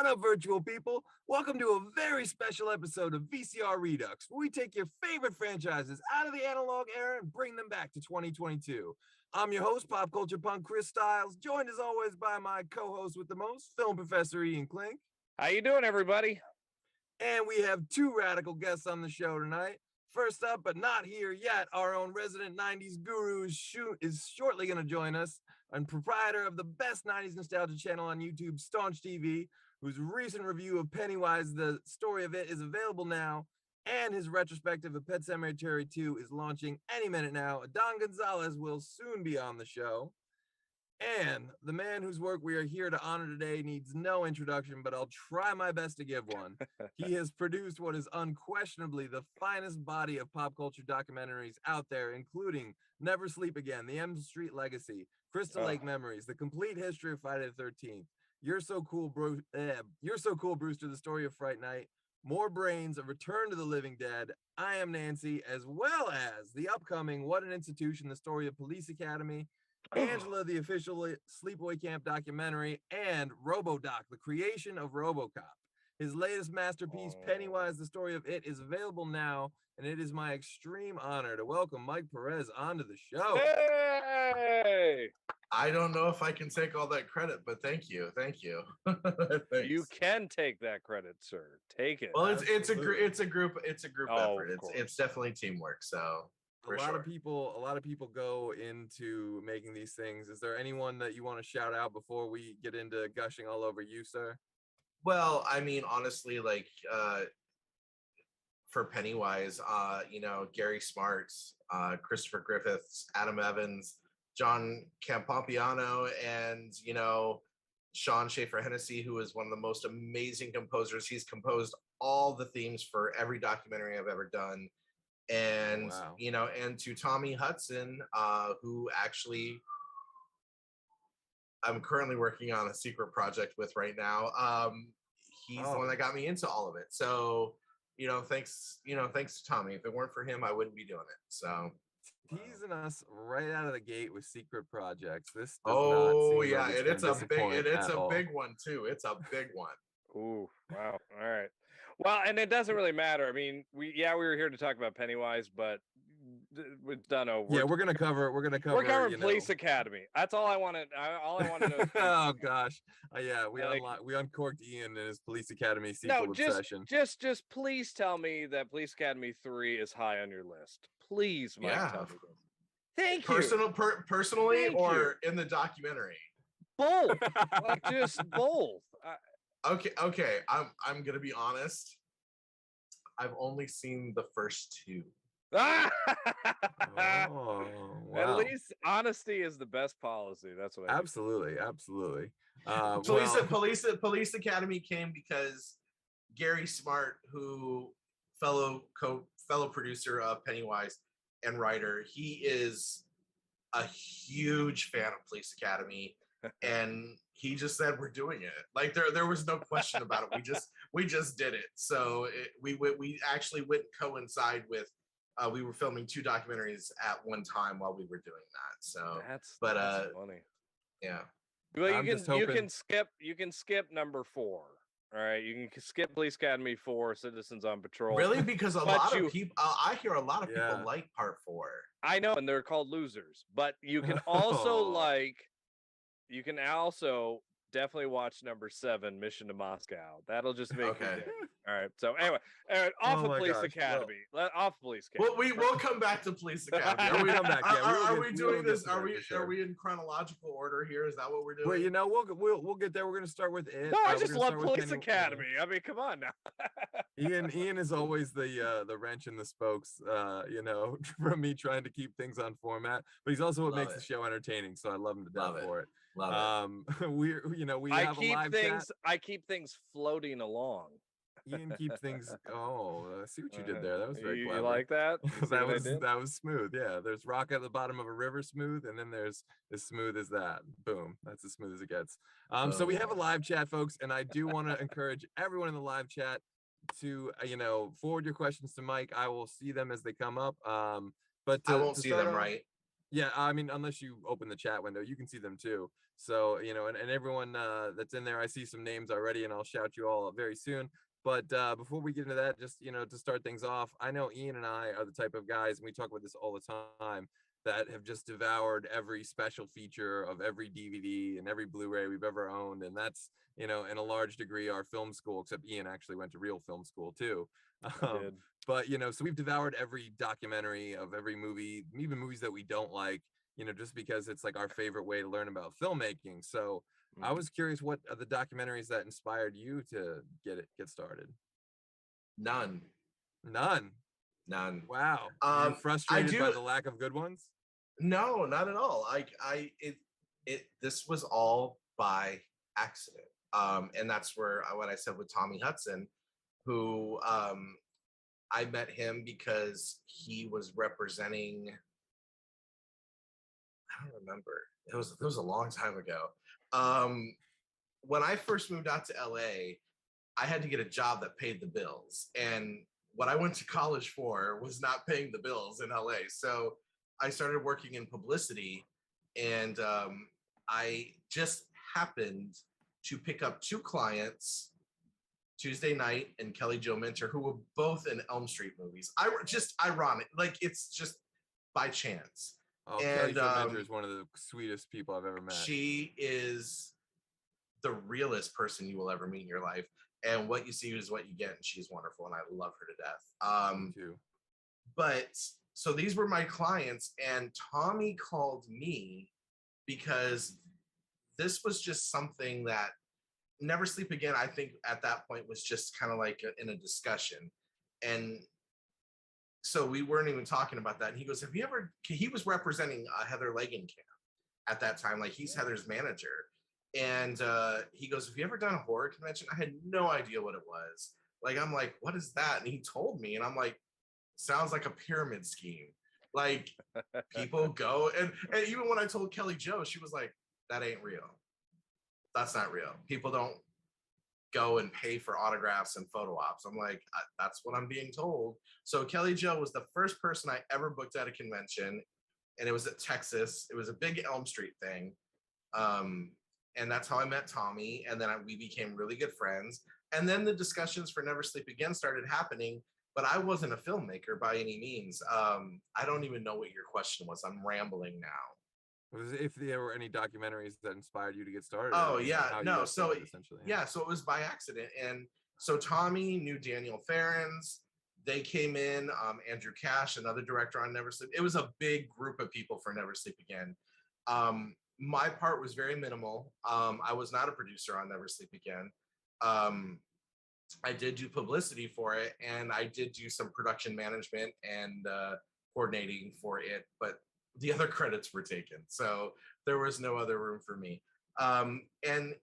What up, virtual people? Welcome to a very special episode of VCR Redux, where we take your favorite franchises out of the analog era and bring them back to 2022. I'm your host, pop culture punk Chris Stile, joined as always by my co-host with the most, film professor Ian Klink. How you doing, everybody? And we have two radical guests on the show tonight. First up, but not here yet, our own resident 90s guru is shortly going to join us, and proprietor of the best 90s nostalgia channel on YouTube, Staunch TV, whose recent review of Pennywise, the story of it, is available now, and his retrospective of Pet Sematary 2 is launching any minute now. Adan Gonzalez will soon be on the show. And the man whose work we are here to honor today needs no introduction, but I'll try my best to give one. He has produced what is unquestionably the finest body of pop culture documentaries out there, including Never Sleep Again, The M Street Legacy, Crystal Lake Memories, The Complete History of Friday the 13th, You're So Cool, Brewster, The Story of Fright Night, More Brains, A Return to the Living Dead, I Am Nancy, as well as the upcoming What an Institution, The Story of Police Academy, Angela, the official sleepaway camp documentary, and Robodoc, the creation of RoboCop. His latest masterpiece, Pennywise, the story of it, is available now, and it is my extreme honor to welcome Mike Perez onto the show. Hey! I don't know if I can take all that credit, but thank you. You can take that credit, sir. Take it. Well, it's a group effort. It's definitely teamwork. So a lot of people go into making these things. Is there anyone that you want to shout out before we get into gushing all over you, sir? Well, I mean, honestly, like for Pennywise, Gary Smarts, Christopher Griffiths, Adam Evans, John Campompiano, and Sean Schaefer Hennessy, who is one of the most amazing composers. He's composed all the themes for every documentary I've ever done. And and to Tommy Hudson, who actually I'm currently working on a secret project with right now. He's the one that got me into all of it. So thanks to Tommy. If it weren't for him, I wouldn't be doing it. So teasing us right out of the gate with secret projects. This it's a big one too. It's a big one. Ooh, wow. All right. Well, and it doesn't really matter. I mean, we were here to talk about Pennywise, but we've done we're gonna cover Police Academy. That's all I wanted. All I wanted to know. Oh gosh, we uncorked Ian and his Police Academy sequel obsession. Just please tell me that Police Academy 3 is high on your list. Please, Mike, tell me this. Thank you. Personally, or in the documentary? Both. Just both. Okay. I'm gonna be honest. I've only seen the first two. Wow. At least honesty is the best policy. That's what I absolutely. Police Academy came because Gary Smart, who fellow producer of Pennywise and writer, he is a huge fan of Police Academy. And he just said, we're doing it. Like there was no question about it. We just did it. So we actually wouldn't coincide with we were filming two documentaries at one time while we were doing that. So that's funny. Yeah. Well, you can skip number 4. All right, you can skip Police Academy 4, Citizens on Patrol. Really? Because a lot of people, I hear a lot of people like part 4. I know, and they're called losers. But you can also definitely watch number 7, Mission to Moscow. That'll just make you dig. All right. So anyway, off of Police Academy. Off Police Academy. We'll come back to Police Academy. Are we doing this? Are we in chronological order here? Is that what we're doing? Well, we'll get there. We're gonna start with it. No, I just love Police Academy. I mean, come on now. Ian is always the wrench in the spokes. From me trying to keep things on format, but he's also what makes the show entertaining. So I love him to death for it. Love it. We have a live chat. I keep things floating along. Ian keeps things. I see what you did there. That was very clever. You like that? that was smooth. Yeah, there's rock at the bottom of a river, smooth, and then there's as smooth as that. Boom. That's as smooth as it gets. So we have a live chat, folks, and I do want to encourage everyone in the live chat to forward your questions to Mike. I will see them as they come up. But I won't see them right. Yeah, I mean, unless you open the chat window, you can see them too. So, and everyone that's in there, I see some names already, and I'll shout you all very soon. But before we get into that, just, to start things off, I know Ian and I are the type of guys, and we talk about this all the time, that have just devoured every special feature of every DVD and every Blu-ray we've ever owned. And that's, in a large degree, our film school, except Ian actually went to real film school too. I did. But, so we've devoured every documentary of every movie, even movies that we don't like, just because it's like our favorite way to learn about filmmaking. So I was curious, what are the documentaries that inspired you to get started? None. Wow. You're frustrated by the lack of good ones? No, not at all. This was all by accident. And that's where what I said with Tommy Hudson, who I met him because he was representing, I don't remember. It was a long time ago. When I first moved out to LA, I had to get a job that paid the bills. And what I went to college for was not paying the bills in LA. So I started working in publicity, and I just happened to pick up 2 clients, Tuesday Night and Kelly Jo Minter, who were both in Elm Street movies. Just ironic, like it's just by chance. Oh, Kelly Jo Minter is one of the sweetest people I've ever met. She is the realest person you will ever meet in your life. And what you see is what you get, and she's wonderful, and I love her to death. Me too. But so these were my clients, and Tommy called me because this was just something that Never Sleep Again, I think at that point was just kind of like in a discussion. And so we weren't even talking about that. And he goes, he was representing Heather Langenkamp at that time. Like, he's Heather's manager. And he goes, have you ever done a horror convention? I had no idea what it was. Like, I'm like, what is that? And he told me, and I'm like, sounds like a pyramid scheme. Like, people go, and even when I told Kelly Jo, she was like, that ain't real. That's not real. People don't go and pay for autographs and photo ops. I'm like, that's what I'm being told. So Kelly Jo was the first person I ever booked at a convention, and it was at Texas. It was a big Elm Street thing. And that's how I met Tommy. And then we became really good friends. And then the discussions for Never Sleep Again started happening, but I wasn't a filmmaker by any means. I don't even know what your question was. I'm rambling now. If there were any documentaries that inspired you to get started. Oh, yeah. No, so yeah, so it was by accident. And so Tommy knew Daniel Farrens. They came in, Andrew Cash, another director on Never Sleep. It was a big group of people for Never Sleep Again. My part was very minimal. I was not a producer on Never Sleep Again. I did do publicity for it, and I did do some production management and coordinating for it, but the other credits were taken, so there was no other room for me. And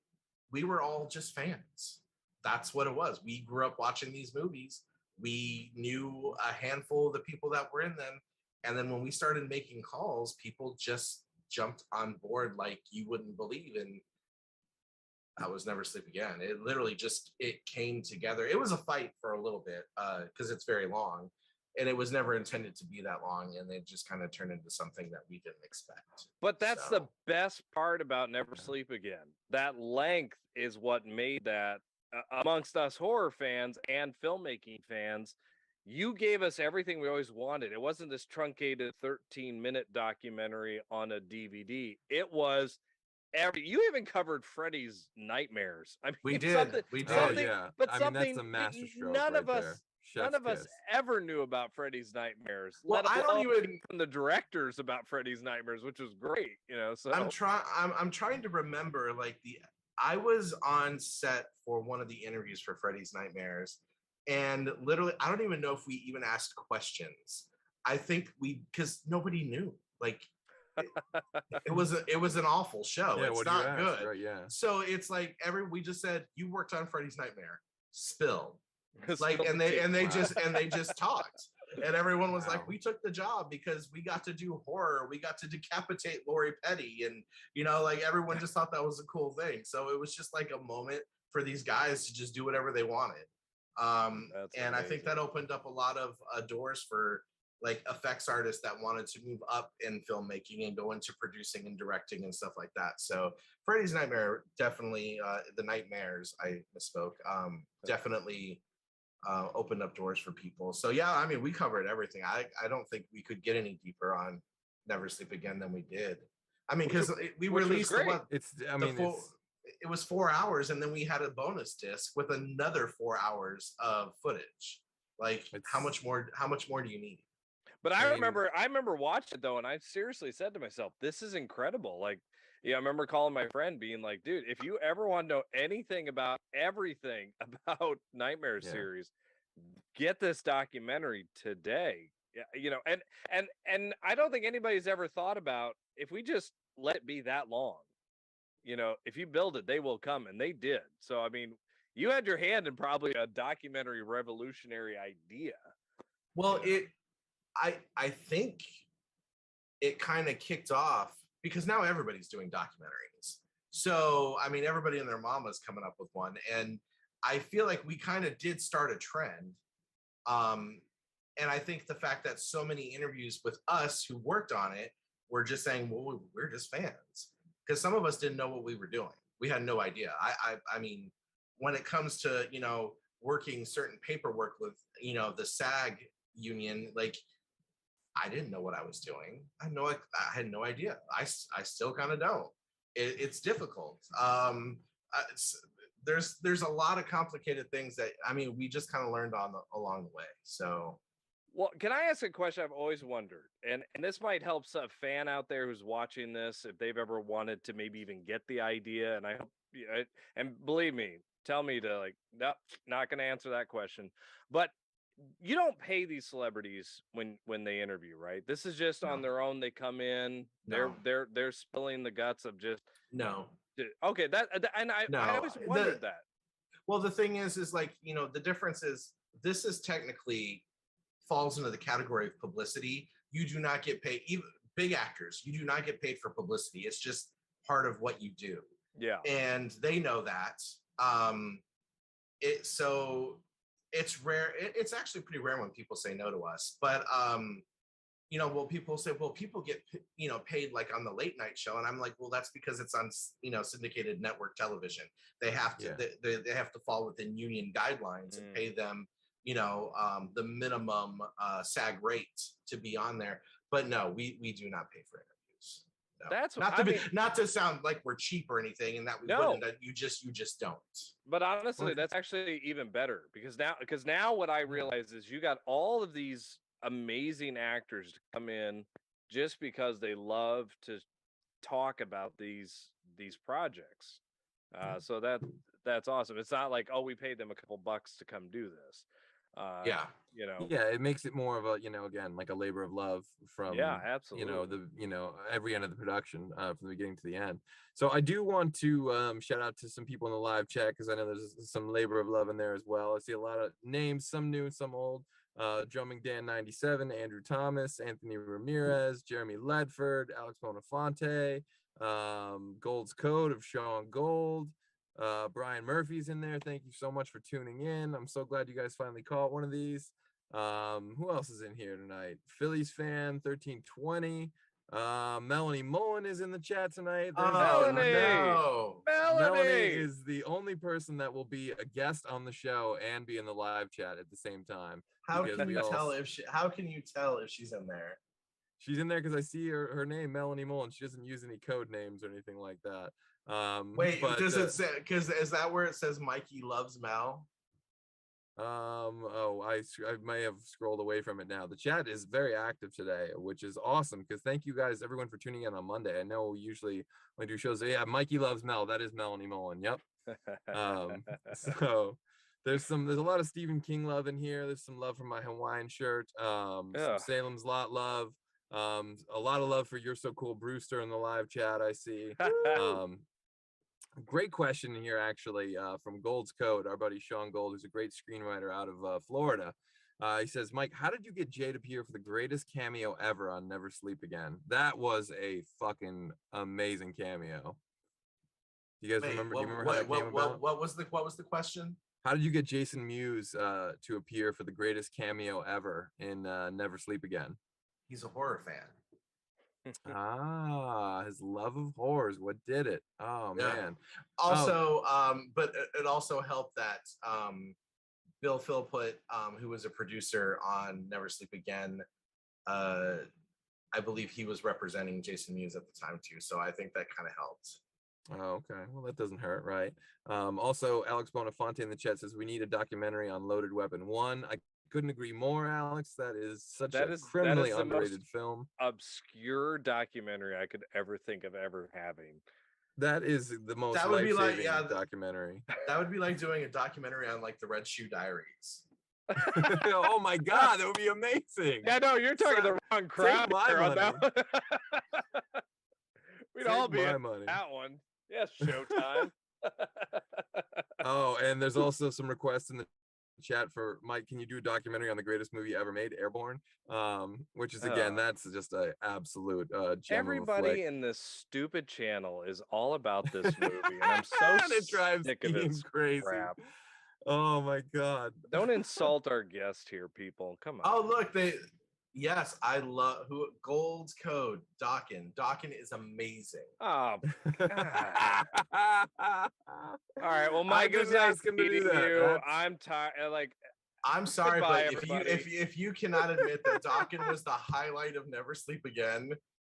we were all just fans. That's what it was. We grew up watching these movies. We knew a handful of the people that were in them, and then when we started making calls, people just jumped on board like you wouldn't believe. And I was Never Sleep Again. It literally just, it came together. It was a fight for a little bit because it's very long, and it was never intended to be that long, and it just kind of turned into something that we didn't expect. But that's the best part about Never Sleep Again. That length is what made that, amongst us horror fans and filmmaking fans, you gave us everything we always wanted. It wasn't this truncated 13-minute documentary on a DVD. It was you even covered Freddy's Nightmares. I mean, we did. Oh, yeah. But I mean, that's a masterstroke. None of us ever knew about Freddy's Nightmares. Well, I don't even from the directors about Freddy's Nightmares, which was great. So I'm trying to remember, like, I was on set for one of the interviews for Freddy's Nightmares, and literally, I don't even know if we even asked questions. I think because nobody knew. Like, it was an awful show. Yeah, it's not good. Right, yeah. So it's like we just said, you worked on Freddy's Nightmare. Spill. Like, and they just talked. And everyone was like, we took the job because we got to do horror. We got to decapitate Lori Petty. And, like, everyone just thought that was a cool thing. So it was just like a moment for these guys to just do whatever they wanted. And I think that opened up a lot of doors for like effects artists that wanted to move up in filmmaking and go into producing and directing and stuff like that. So Freddy's Nightmare definitely, the Nightmares, I misspoke, definitely opened up doors for people. So yeah, I mean, we covered everything. I don't think we could get any deeper on Never Sleep Again than we did. I mean, because we released the one. It was 4 hours, and then we had a bonus disc with another 4 hours of footage. Like, how much more do you need? But I remember watching it though, and I seriously said to myself, this is incredible. Like, yeah, I remember calling my friend being like, dude, if you ever want to know anything about everything about Nightmare series, get this documentary today. Yeah, you know, and I don't think anybody's ever thought about, if we just let it be that long, you know, if you build it, they will come, and they did. So I mean, you had your hand in probably a documentary revolutionary idea. Well, I think it kind of kicked off because now everybody's doing documentaries. So, I mean, everybody and their mama's coming up with one. And I feel like we kind of did start a trend. And I think the fact that so many interviews with us who worked on it were just saying, well, we're just fans. Because some of us didn't know what we were doing. We had no idea. I mean, when it comes to, you know, working certain paperwork with, you know, the SAG union, like, I didn't know what I was doing. I had no idea. I still kind of don't. It's difficult. There's a lot of complicated things that, I mean, we just kind of learned along the way. So, well, can I ask a question I've always wondered, and this might help a fan out there who's watching this if they've ever wanted to maybe even get the idea. And I hope, and believe me, tell me to like, nope, not going to answer that question, but. You don't pay these celebrities when they interview, right? This is just on their own. They come in, they're spilling the guts of just Okay, I always wondered that. Well, the thing is like, you know, the difference is this is technically falls into the category of publicity. You do not get paid, even big actors. You do not get paid for publicity. It's just part of what you do. Yeah, and they know that. It's rare. It's actually pretty rare when people say no to us. But, you know, well, people say, well, people get, you know, paid like on the late night show. And I'm like, well, that's because it's on, you know, syndicated network television. They have to, they have to fall within union guidelines and pay them, you know, the minimum SAG rate to be on there. But no, we do not pay for interviews. No. That's not to sound like we're cheap or anything, and that we wouldn't. That you just don't. But honestly, that's actually even better because now what I realize is you got all of these amazing actors to come in just because they love to talk about these projects. So that's awesome. It's not like, oh, we paid them a couple bucks to come do this. You know, it makes it more of a, you know, again, like a labor of love from, absolutely, you know, every end of the production, from the beginning to the end. So I do want to shout out to some people in the live chat, because I know there's some labor of love in there as well. I see a lot of names, some new and some old. Drumming Dan 97, Andrew Thomas, Anthony Ramirez, Jeremy Ledford, Alex Bonafonte, Gold's Code of Sean Gold. Brian Murphy's in there. Thank you so much for tuning in. I'm so glad you guys finally caught one of these. Who else is in here tonight? Phillies fan 1320. Melanie Mullen is in the chat tonight. Melanie is the only person that will be a guest on the show and be in the live chat at the same time. How can you tell if she's in there? She's in there because I see her name, Melanie Mullen. She doesn't use any code names or anything like that. Wait, does it say, because is that where it says Mikey loves Mel? I may have scrolled away from it now. The chat is very active today, which is awesome, because thank you guys, everyone, for tuning in on Monday. I know we usually when we do shows, Mikey loves Mel. That is Melanie Mullen. Yep. So there's a lot of Stephen King love in here. There's some love for my Hawaiian shirt. Some Salem's Lot love. A lot of love for You're So Cool Brewster in the live chat, I see. Great question here, actually, from Gold's Code, our buddy Sean Gold, who's a great screenwriter out of Florida. He says, Mike, how did you get Jay to appear for the greatest cameo ever on Never Sleep Again? That was a fucking amazing cameo. You guys remember? What was the question? How did you get Jason Mewes to appear for the greatest cameo ever in Never Sleep Again? He's a horror fan. His love of horrors. What did it? Oh Yeah. man. Also, but it also helped that Bill Philpott, who was a producer on Never Sleep Again, I believe he was representing Jason Mewes at the time too. So I think that kind of helped. Oh, okay. Well, that doesn't hurt, right? Also, Alex Bonafonte in the chat says we need a documentary on Loaded Weapon 1. I couldn't agree more, Alex. That is such a criminally underrated film. Obscure documentary I could ever think of ever having. That is the most life-saving documentary. That would be like doing a documentary on like the Red Shoe Diaries. Oh my God, that would be amazing. Yeah, no, you're talking the wrong crowd. We'd all be at that one. Yes, Showtime. Oh, and there's also some requests in the chat for Mike. Can you do a documentary on the greatest movie ever made, Airborne? Which is again, that's just an absolute gem. Everybody in this stupid channel is all about this movie, and I'm so it drives sick of it. Crazy. Crap. Oh my God! Don't insult our guest here, people. Come on. Oh look, yes, I love Gold's Code. Dokken is amazing. Oh, God. All right. Well, Mike, it was nice meeting you. I'm tired. I'm sorry, but if you cannot admit that Dokken was the highlight of Never Sleep Again,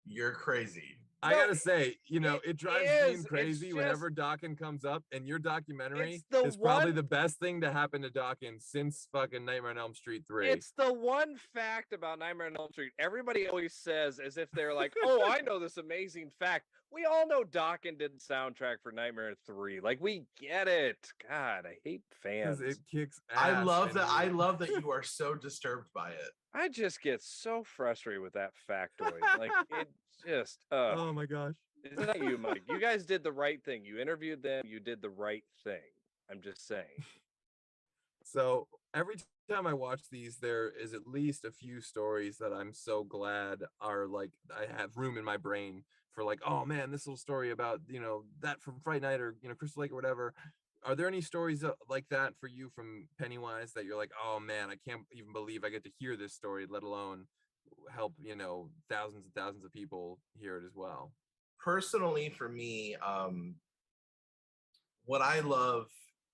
you're crazy. I gotta say, it drives me crazy whenever Dokken comes up, and your documentary is probably the best thing to happen to Dokken since fucking Nightmare on Elm Street 3. It's the one fact about Nightmare on Elm Street. Everybody always says as if they're like, oh, I know this amazing fact. We all know Dokken did the soundtrack for Nightmare 3. Like, we get it. God, I hate fans. It kicks ass. I love that you are so disturbed by it. I just get so frustrated with that factoid. Like, it just oh my gosh. Isn't that you, Mike? You guys did the right thing. You interviewed them. You did the right thing. I'm just saying. So every time I watch these, there is at least a few stories that I'm so glad are like, I have room in my brain for like, oh man, this little story about, that from Fright Night or, Crystal Lake or whatever. Are there any stories like that for you from Pennywise that you're like, oh man, I can't even believe I get to hear this story, let alone help, thousands and thousands of people hear it as well? Personally, for me, what I love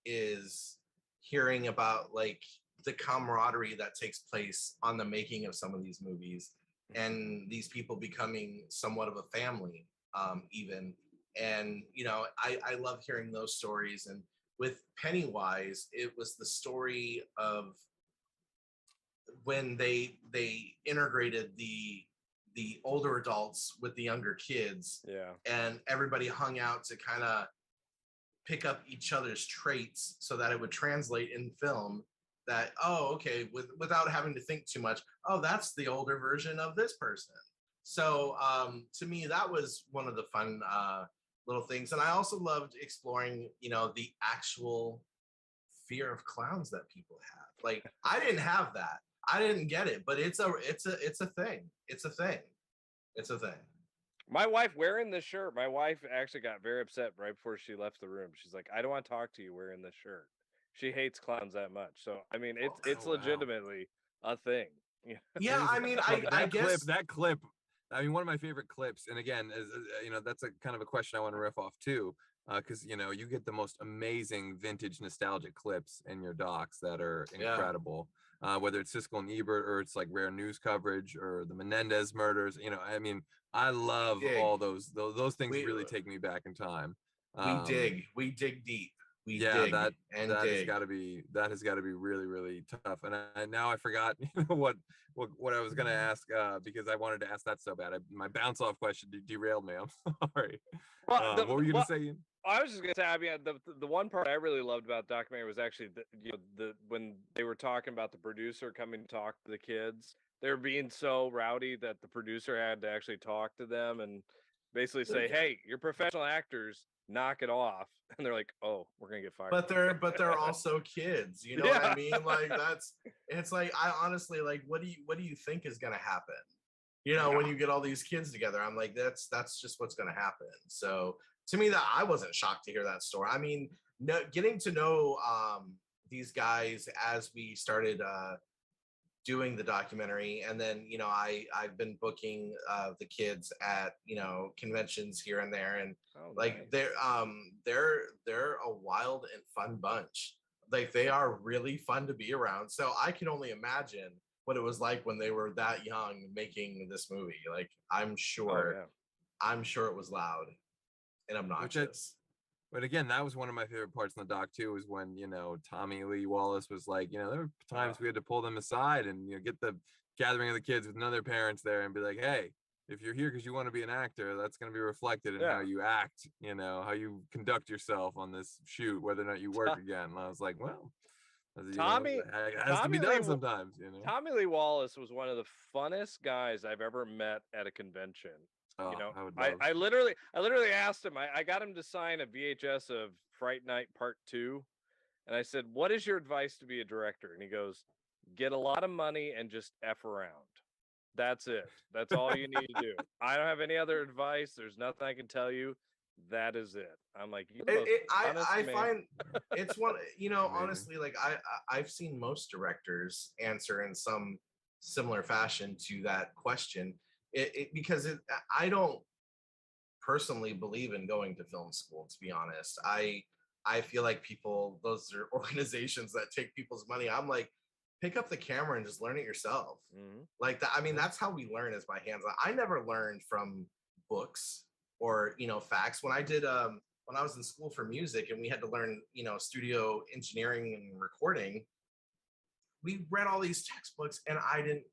is hearing about like the camaraderie that takes place on the making of some of these movies, and these people becoming somewhat of a family, even. And I love hearing those stories. And with Pennywise, it was the story of when they integrated the older adults with the younger kids. Yeah. And everybody hung out to kind of pick up each other's traits so that it would translate in film that, oh, okay, without having to think too much, oh, that's the older version of this person. So to me, that was one of the fun little things. And I also loved exploring, the actual fear of clowns that people have. Like, I didn't have that. I didn't get it, but it's a thing. It's a thing. It's a thing. My wife wearing this shirt, my wife actually got very upset right before she left the room. She's like, I don't want to talk to you wearing this shirt. She hates clowns that much. So, I mean, it's legitimately a thing. Yeah, I mean, I guess that clip, I mean, one of my favorite clips, and again, is, that's a kind of a question I want to riff off too, because, you get the most amazing vintage nostalgic clips in your docs that are incredible. Whether it's Siskel and Ebert or it's like rare news coverage or the Menendez murders, I mean, I love all those things really take me back in time. We dig deep. That has got to be really, really tough. And now I forgot what I was gonna ask because I wanted to ask that so bad. My bounce off question derailed me. I'm sorry. What were you gonna say, Ian? I was just gonna say, I mean, the one part I really loved about the documentary was actually the when they were talking about the producer coming to talk to the kids. They were being so rowdy that the producer had to actually talk to them and basically say, "Hey, you're professional actors. Knock it off." And they're like, "Oh, we're gonna get fired." But they're also kids. You know what I mean? Like it's like, I honestly, like, what do you think is gonna happen? When you get all these kids together, I'm like, that's just what's gonna happen. So to me, that I wasn't shocked to hear that story. I mean, getting to know these guys as we started doing the documentary, and then I've been booking the kids at conventions here and there, and like nice. they're a wild and fun bunch. Like they are really fun to be around. So I can only imagine what it was like when they were that young making this movie. Like I'm sure it was loud and obnoxious. But again, that was one of my favorite parts in the doc too, was when, Tommy Lee Wallace was like, there were times we had to pull them aside and, get the gathering of the kids with none of their parents there and be like, hey, if you're here because you want to be an actor, that's going to be reflected in how you act, how you conduct yourself on this shoot, whether or not you work again. And I was like, well, Tommy it has to be done sometimes, Tommy Lee Wallace was one of the funnest guys I've ever met at a convention. Oh, I literally asked him, I got him to sign a VHS of Fright Night Part 2. And I said, what is your advice to be a director? And he goes, get a lot of money and just F around. That's it. That's all you need to do. I don't have any other advice. There's nothing I can tell you. That is it. I'm like, I find it's one, honestly, like I've seen most directors answer in some similar fashion to that question. Because I don't personally believe in going to film school, to be honest. I feel like those are organizations that take people's money. I'm like, pick up the camera and just learn it yourself. Mm-hmm. Like that. I mean, that's how we learn, is by hands-on. I never learned from books or facts. When I did when I was in school for music and we had to learn studio engineering and recording, we read all these textbooks and I didn't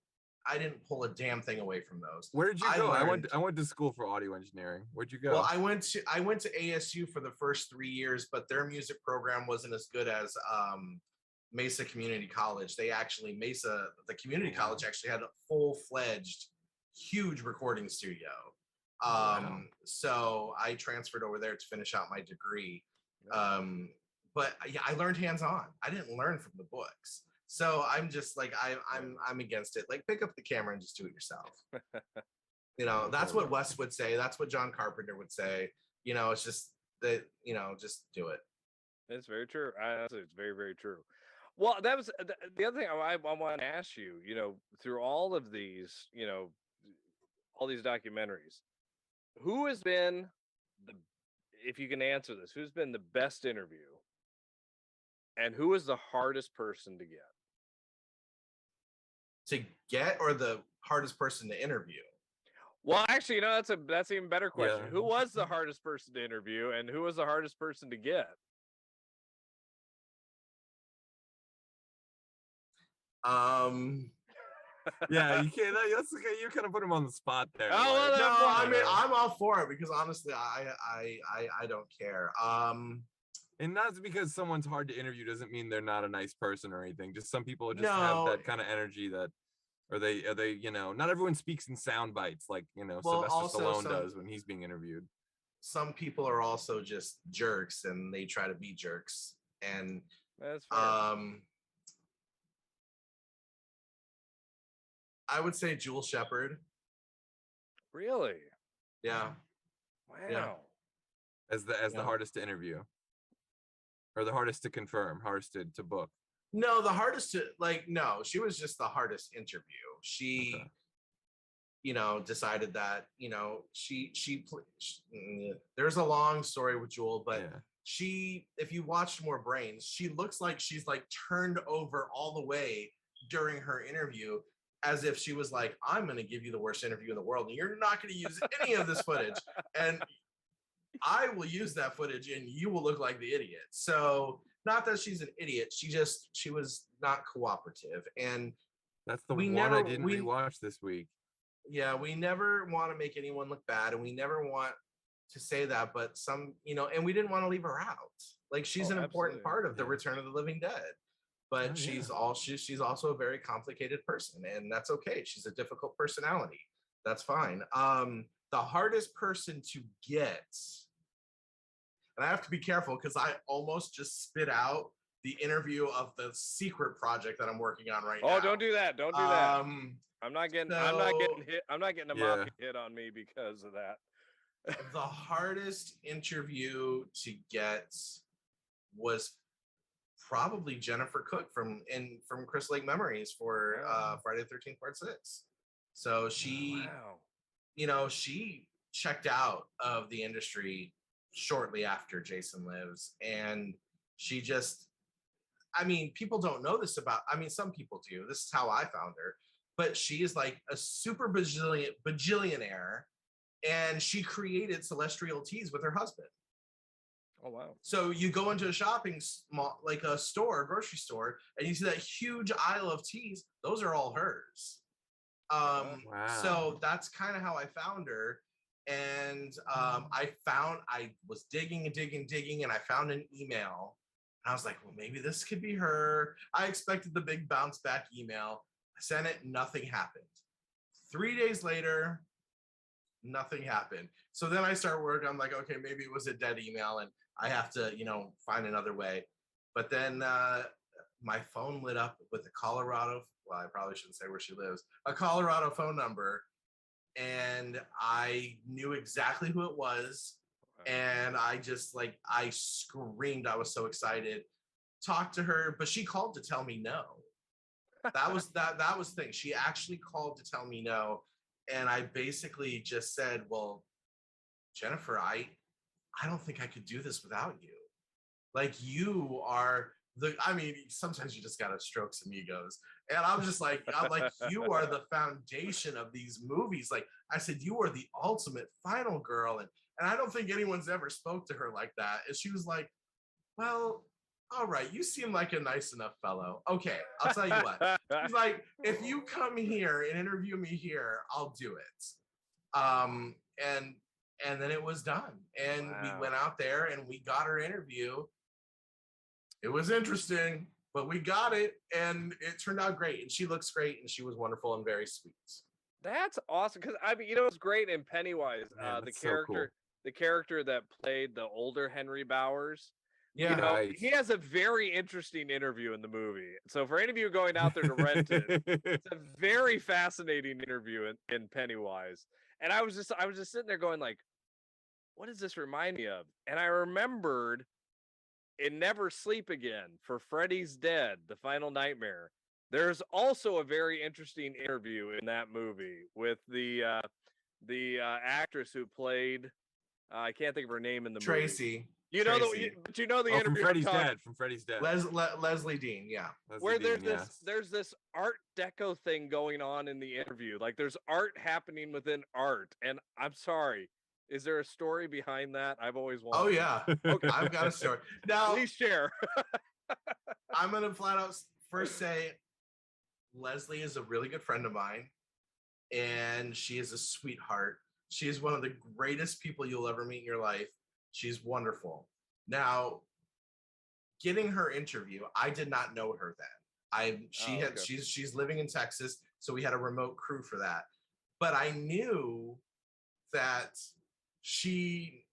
pull a damn thing away from those. Where did you go? I went to school for audio engineering. Where'd you go? Well, I went to ASU for the first 3 years, but their music program wasn't as good as Mesa Community College. The community college actually had a full-fledged, huge recording studio. So I transferred over there to finish out my degree. But yeah, I learned hands-on. I didn't learn from the books. So I'm just like, I'm against it. Like, pick up the camera and just do it yourself. That's what Wes would say. That's what John Carpenter would say. It's just that, just do it. It's very true. It's very, very true. Well, that was the other thing I want to ask you, through all of these, all these documentaries, who has been if you can answer this, who's been the best interview and who is the hardest person to get? To get, or the hardest person to interview? Well, actually, that's an even better question. Yeah. Who was the hardest person to interview and who was the hardest person to get? Yeah, you can't. That's okay. You kind of put him on the spot there. Oh, well, no, I mean, I'm all for it because honestly, I don't care. And not because someone's hard to interview doesn't mean they're not a nice person or anything. Just some people just have that kind of energy that, or they, not everyone speaks in sound bites like, Sylvester Stallone does when he's being interviewed. Some people are also just jerks and they try to be jerks. And that's fair. I would say Jewel Shepard. Really? Yeah. Wow. Yeah. As the hardest to interview. Or the hardest to confirm, hardest to book? No, the hardest to, no, she was just the hardest interview. She, decided that, there's a long story with Jewel, but she, if you watched More Brains, she looks like she's turned over all the way during her interview, as if she was like, I'm going to give you the worst interview in the world, and you're not going to use any of this footage. And I will use that footage and you will look like the idiot. So not that she's an idiot. She was not cooperative. And that's the one I didn't rewatch this week. Yeah. We never want to make anyone look bad. And we never want to say that, but and we didn't want to leave her out. She's an important part of the Return of the Living Dead, but she's also a very complicated person, and that's okay. She's a difficult personality. That's fine. The hardest person to get, and I have to be careful because I almost just spit out the interview of the secret project that I'm working on right now. Oh, don't do that. Don't do that. I'm not getting hit. I'm not getting a mafia hit on me because of that. The hardest interview to get was probably Jennifer Cook from Chris Lake Memories for Friday the 13th Part 6. So she, she checked out of the industry shortly after Jason Lives, and she just, I mean, people don't know this about, I mean, some people do. This is how I found her, but she is like a super bajillionaire, and she created Celestial Teas with her husband. Oh, wow. So you go into a shopping mall, like a store, grocery store, and you see that huge aisle of teas. Those are all hers. Wow. So that's kind of how I found her. And I was digging, and I found an email. And I was like, well, maybe this could be her. I expected the big bounce back email. I sent it, nothing happened. 3 days later, nothing happened. So then I start working. I'm like, okay, maybe it was a dead email and I have to, find another way. But then my phone lit up with a Colorado, well, I probably shouldn't say where she lives, a Colorado phone number. And I knew exactly who it was. And I just I screamed. I was so excited. Talked to her, but she called to tell me no. That was the thing. She actually called to tell me no. And I basically just said, well, Jennifer, I don't think I could do this without you. Like, you are sometimes you just gotta stroke some egos. And I'm like, you are the foundation of these movies. Like I said, you are the ultimate final girl. And I don't think anyone's ever spoke to her like that. And she was like, well, all right, you seem like a nice enough fellow. Okay, I'll tell you what. She's like, if you come here and interview me here, I'll do it. And then it was done. And we went out there and we got her interview. It was interesting, but we got it, and it turned out great. And she looks great, and she was wonderful and very sweet. That's awesome, because it was great in Pennywise. The character that played the older Henry Bowers. Yeah, he has a very interesting interview in the movie. So for any of you going out there to rent it, it's a very fascinating interview in Pennywise. And I was just sitting there going like, what does this remind me of? And I remembered in Never Sleep Again for Freddy's Dead, The Final Nightmare. There's also a very interesting interview in that movie with the actress who played, I can't think of her name in the Tracy. movie. But you know the interview from Freddy's Dead. Leslie Dean, yeah. Where there's this Art Deco thing going on in the interview. Like there's art happening within art, and I'm sorry. Is there a story behind that? I've always wanted. Oh yeah, okay. I've got a story. Now, please share. I'm gonna flat out first say, Leslie is a really good friend of mine, and she is a sweetheart. She is one of the greatest people you'll ever meet in your life. She's wonderful. Now, getting her interview, I did not know her then. She's living in Texas, so we had a remote crew for that. But I knew that Tuesday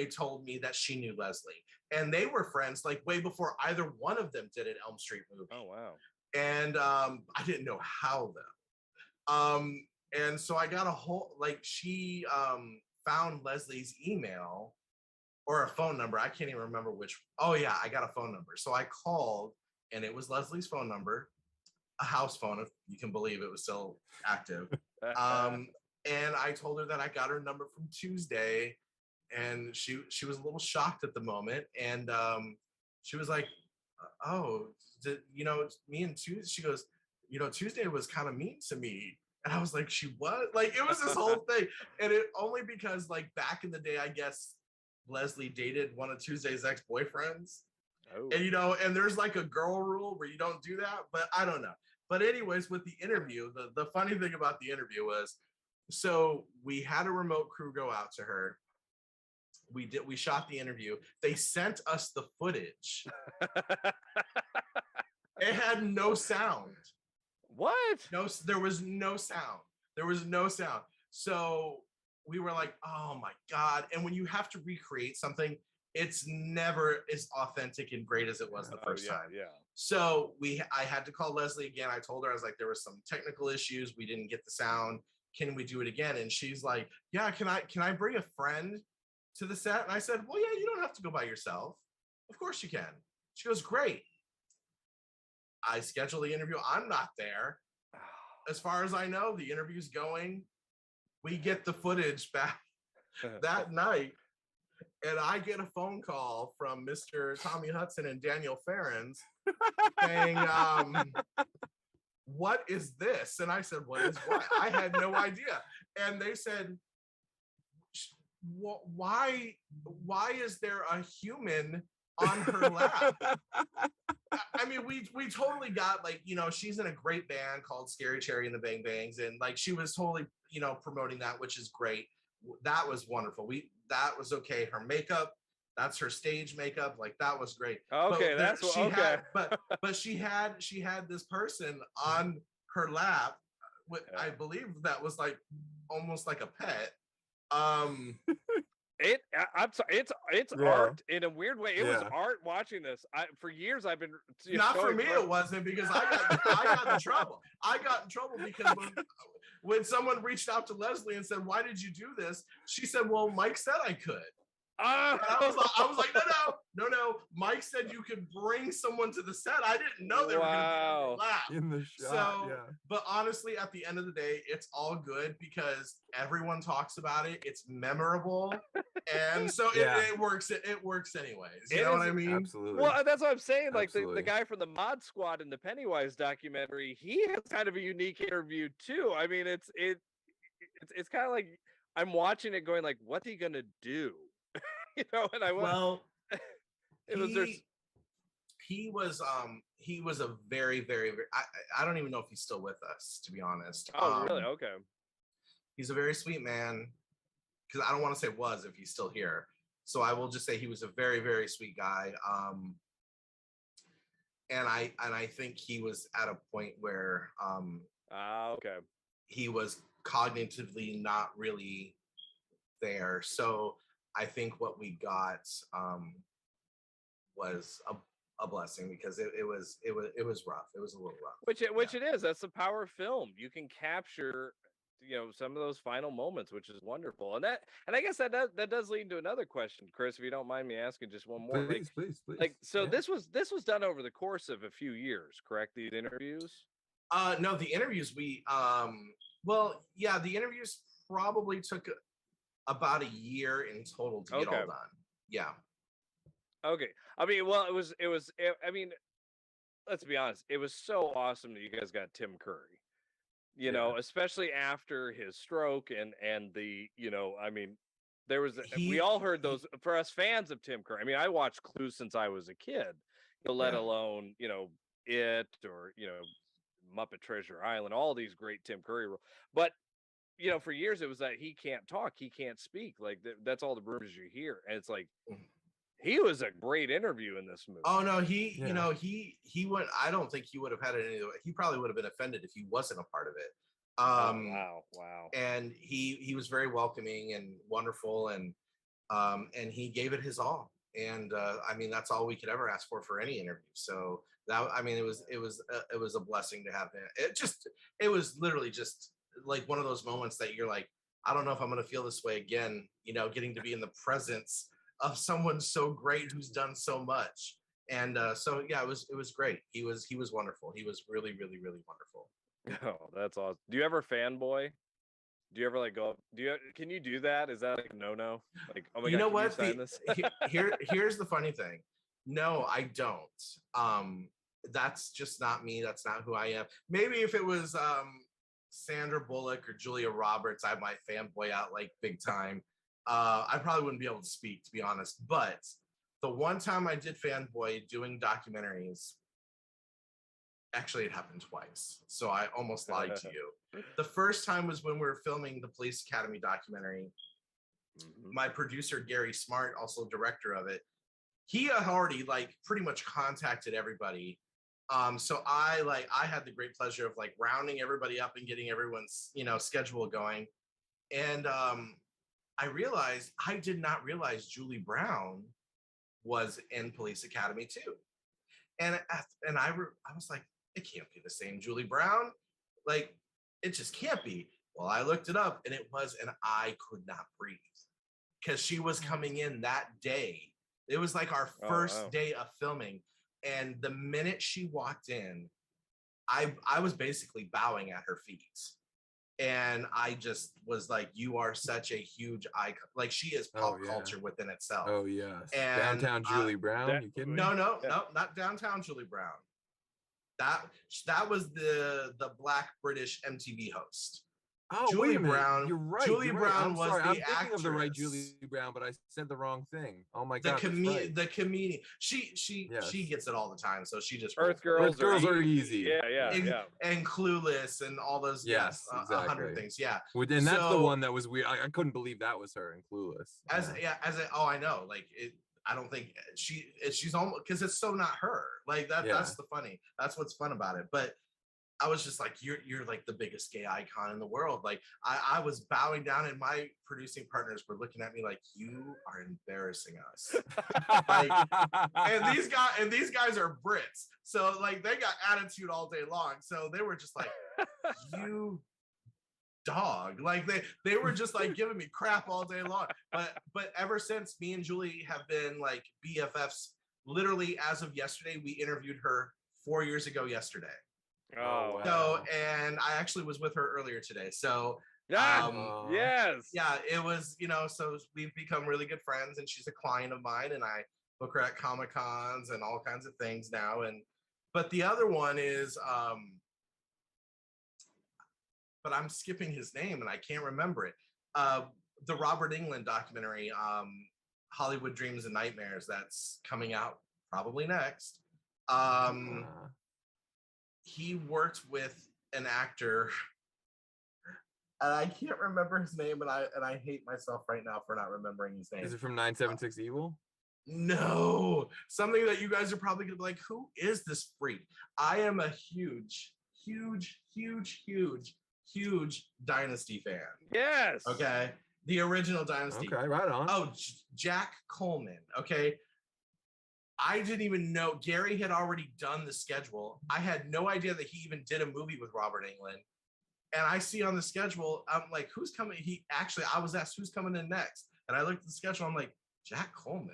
told me that she knew Leslie, and they were friends like way before either one of them did an Elm Street movie. Oh wow! And I didn't know how though. And so I got she found Leslie's email or a phone number. I can't even remember which. Oh yeah, I got a phone number. So I called, and it was Leslie's phone number, a house phone, if you can believe it was still active. And I told her that I got her number from Tuesday, and she was a little shocked at the moment. And she was like, oh, me and Tuesday, she goes, Tuesday was kind of mean to me. And I was like, she what? Like, it was this whole thing. And it only because back in the day, I guess Leslie dated one of Tuesday's ex-boyfriends. Oh. And, and there's a girl rule where you don't do that, but I don't know. But anyways, with the interview, the funny thing about the interview was, so we had a remote crew go out to her. We shot the interview. They sent us the footage. It had no sound. What? No, there was no sound. There was no sound. So we were like, oh my God. And when you have to recreate something, it's never as authentic and great as it was the first time. Yeah. So I had to call Leslie again. I told her, I was like, there were some technical issues. We didn't get the sound. Can we do it again? And she's like, yeah, can I bring a friend to the set? And I said, well, yeah, you don't have to go by yourself. Of course you can. She goes, great. I schedule the interview. I'm not there. As far as I know, the interview's going. We get the footage back that night, and I get a phone call from Mr. Tommy Hudson and Daniel Ferens saying, what is this? And I said, what is what? I had no idea. And they said, why is there a human on her lap? I mean, we totally got, like, you know, she's in a great band called Scary Cherry and the Bang Bangs, and like she was totally, you know, promoting that, which is great. That was wonderful. That was okay. Her makeup, that's her stage makeup, like that was great. Okay, but that's what, okay. But she had this person on her lap. I believe that was like almost like a pet. I'm sorry, it's art in a weird way. It was art watching this. For years I've been not for me. It wasn't, because I got in trouble. I got in trouble because when someone reached out to Leslie and said, "Why did you do this?" She said, "Well, Mike said I could." I was like, no. Mike said you could bring someone to the set. I didn't know they were going to be in the shot. So, but honestly, at the end of the day, it's all good because everyone talks about it. It's memorable, and so it works. It works anyways. You know what I mean? Absolutely. Well, that's what I'm saying. Like the guy from the Mod Squad in the Pennywise documentary, he has kind of a unique interview too. I mean, it's kind of like I'm watching it, going like, what's he gonna do? You know, and I went, well, he was a very, very, very, I don't even know if he's still with us, to be honest. Oh, really? Okay. He's a very sweet man, because I don't want to say was if he's still here. So I will just say he was a very, very sweet guy. And I think he was at a point where okay, he was cognitively not really there. So I think what we got was a blessing, because it was rough. It was a little rough. Which it is. That's the power of film. You can capture, you know, some of those final moments, which is wonderful. And I guess that does lead to another question, Chris, if you don't mind me asking just one more. Please. Like, so this was done over the course of a few years, correct? These interviews? No, the interviews the interviews probably took about a year in total to get all done. Yeah. Okay. I mean, well, I mean, let's be honest. It was so awesome that you guys got Tim Curry, you know, especially after his stroke and the, you know, I mean, we all heard those, for us fans of Tim Curry. I mean, I watched Clue since I was a kid, you know, let alone, you know, It, or, you know, Muppet Treasure Island, all these great Tim Curry roles. But, you know, for years it was that he can't talk, he can't speak. Like that's all the rumors you hear. And it's like, he was a great interview in this movie. Oh no, you know, he would. I don't think he would have had it any. He probably would have been offended if he wasn't a part of it. Wow. And he was very welcoming and wonderful, and he gave it his all. And I mean, that's all we could ever ask for any interview. So that, I mean, it was a blessing to have him. It was literally just like one of those moments that you're like, I don't know if I'm going to feel this way again. You know, getting to be in the presence of someone so great who's done so much. And so yeah, it was great. He was wonderful. He was really, really, really wonderful. Oh, that's awesome. Do you ever fanboy? Do you ever like go? Can you do that? Is that like a no? Like, oh my God, know what? You sign this? Here's the funny thing. No, I don't. That's just not me. That's not who I am. Maybe if it was Sandra Bullock or Julia Roberts, I might fanboy out like big time. I probably wouldn't be able to speak, to be honest. But the one time I did fanboy doing documentaries, actually it happened twice. So I almost lied to you. The first time was when we were filming the Police Academy documentary. My producer, Gary Smart, also director of it, he had already like pretty much contacted everybody. So I had the great pleasure of like rounding everybody up and getting everyone's, you know, schedule going. And I did not realize Julie Brown was in Police Academy too. And I was like, it can't be the same Julie Brown. Like, it just can't be. Well, I looked it up and it was, and I could not breathe because she was coming in that day. It was like our first day of filming. And the minute she walked in, I was basically bowing at her feet. And I just was like, you are such a huge icon. Like, she is pop culture within itself. Oh yes. And Downtown Julie Brown. You kidding me? No, not Downtown Julie Brown. That was the Black British MTV host. Oh, Julie wait a minute. Brown. You're right. Julie Brown was sorry. the I'm thinking actress. of the right Julie Brown, but I said the wrong thing. Oh my The god. the comedian. She gets it all the time. So she just Earth Girls are easy. Yeah. And Clueless and all those. Yes, exactly. 100 things. Yeah. And that's the one that was weird. I couldn't believe that was her in Clueless. I know. Like it. I don't think she's almost, because it's so not her. Like that. That's the funny. That's what's fun about it. But I was just like, you're like the biggest gay icon in the world. Like I was bowing down, and my producing partners were looking at me like, you are embarrassing us. Like, and these guys are Brits, so like they got attitude all day long. So they were just like, you dog. Like they were just like giving me crap all day long. But ever since, me and Julie have been like BFFs. Literally, as of yesterday, we interviewed her 4 years ago yesterday. Oh, wow. So, and I actually was with her earlier today. So, yes. Yeah, it was, so we've become really good friends, and she's a client of mine, and I book her at Comic-Cons and all kinds of things now. But the other one is, but I'm skipping his name and I can't remember it. The Robert Englund documentary, Hollywood Dreams and Nightmares, that's coming out probably next. He worked with an actor, and I can't remember his name, and I hate myself right now for not remembering his name. Is it from 976 Evil? No, something that you guys are probably gonna be like, who is this freak? I am a huge Dynasty fan. Yes. Okay, the original Dynasty. Okay, right on. Oh, Jack Coleman. Okay. I didn't even know Gary had already done the schedule. I had no idea that he even did a movie with Robert Englund. And I see on the schedule, I'm like, who's coming? I was asked who's coming in next. And I looked at the schedule, I'm like, Jack Coleman,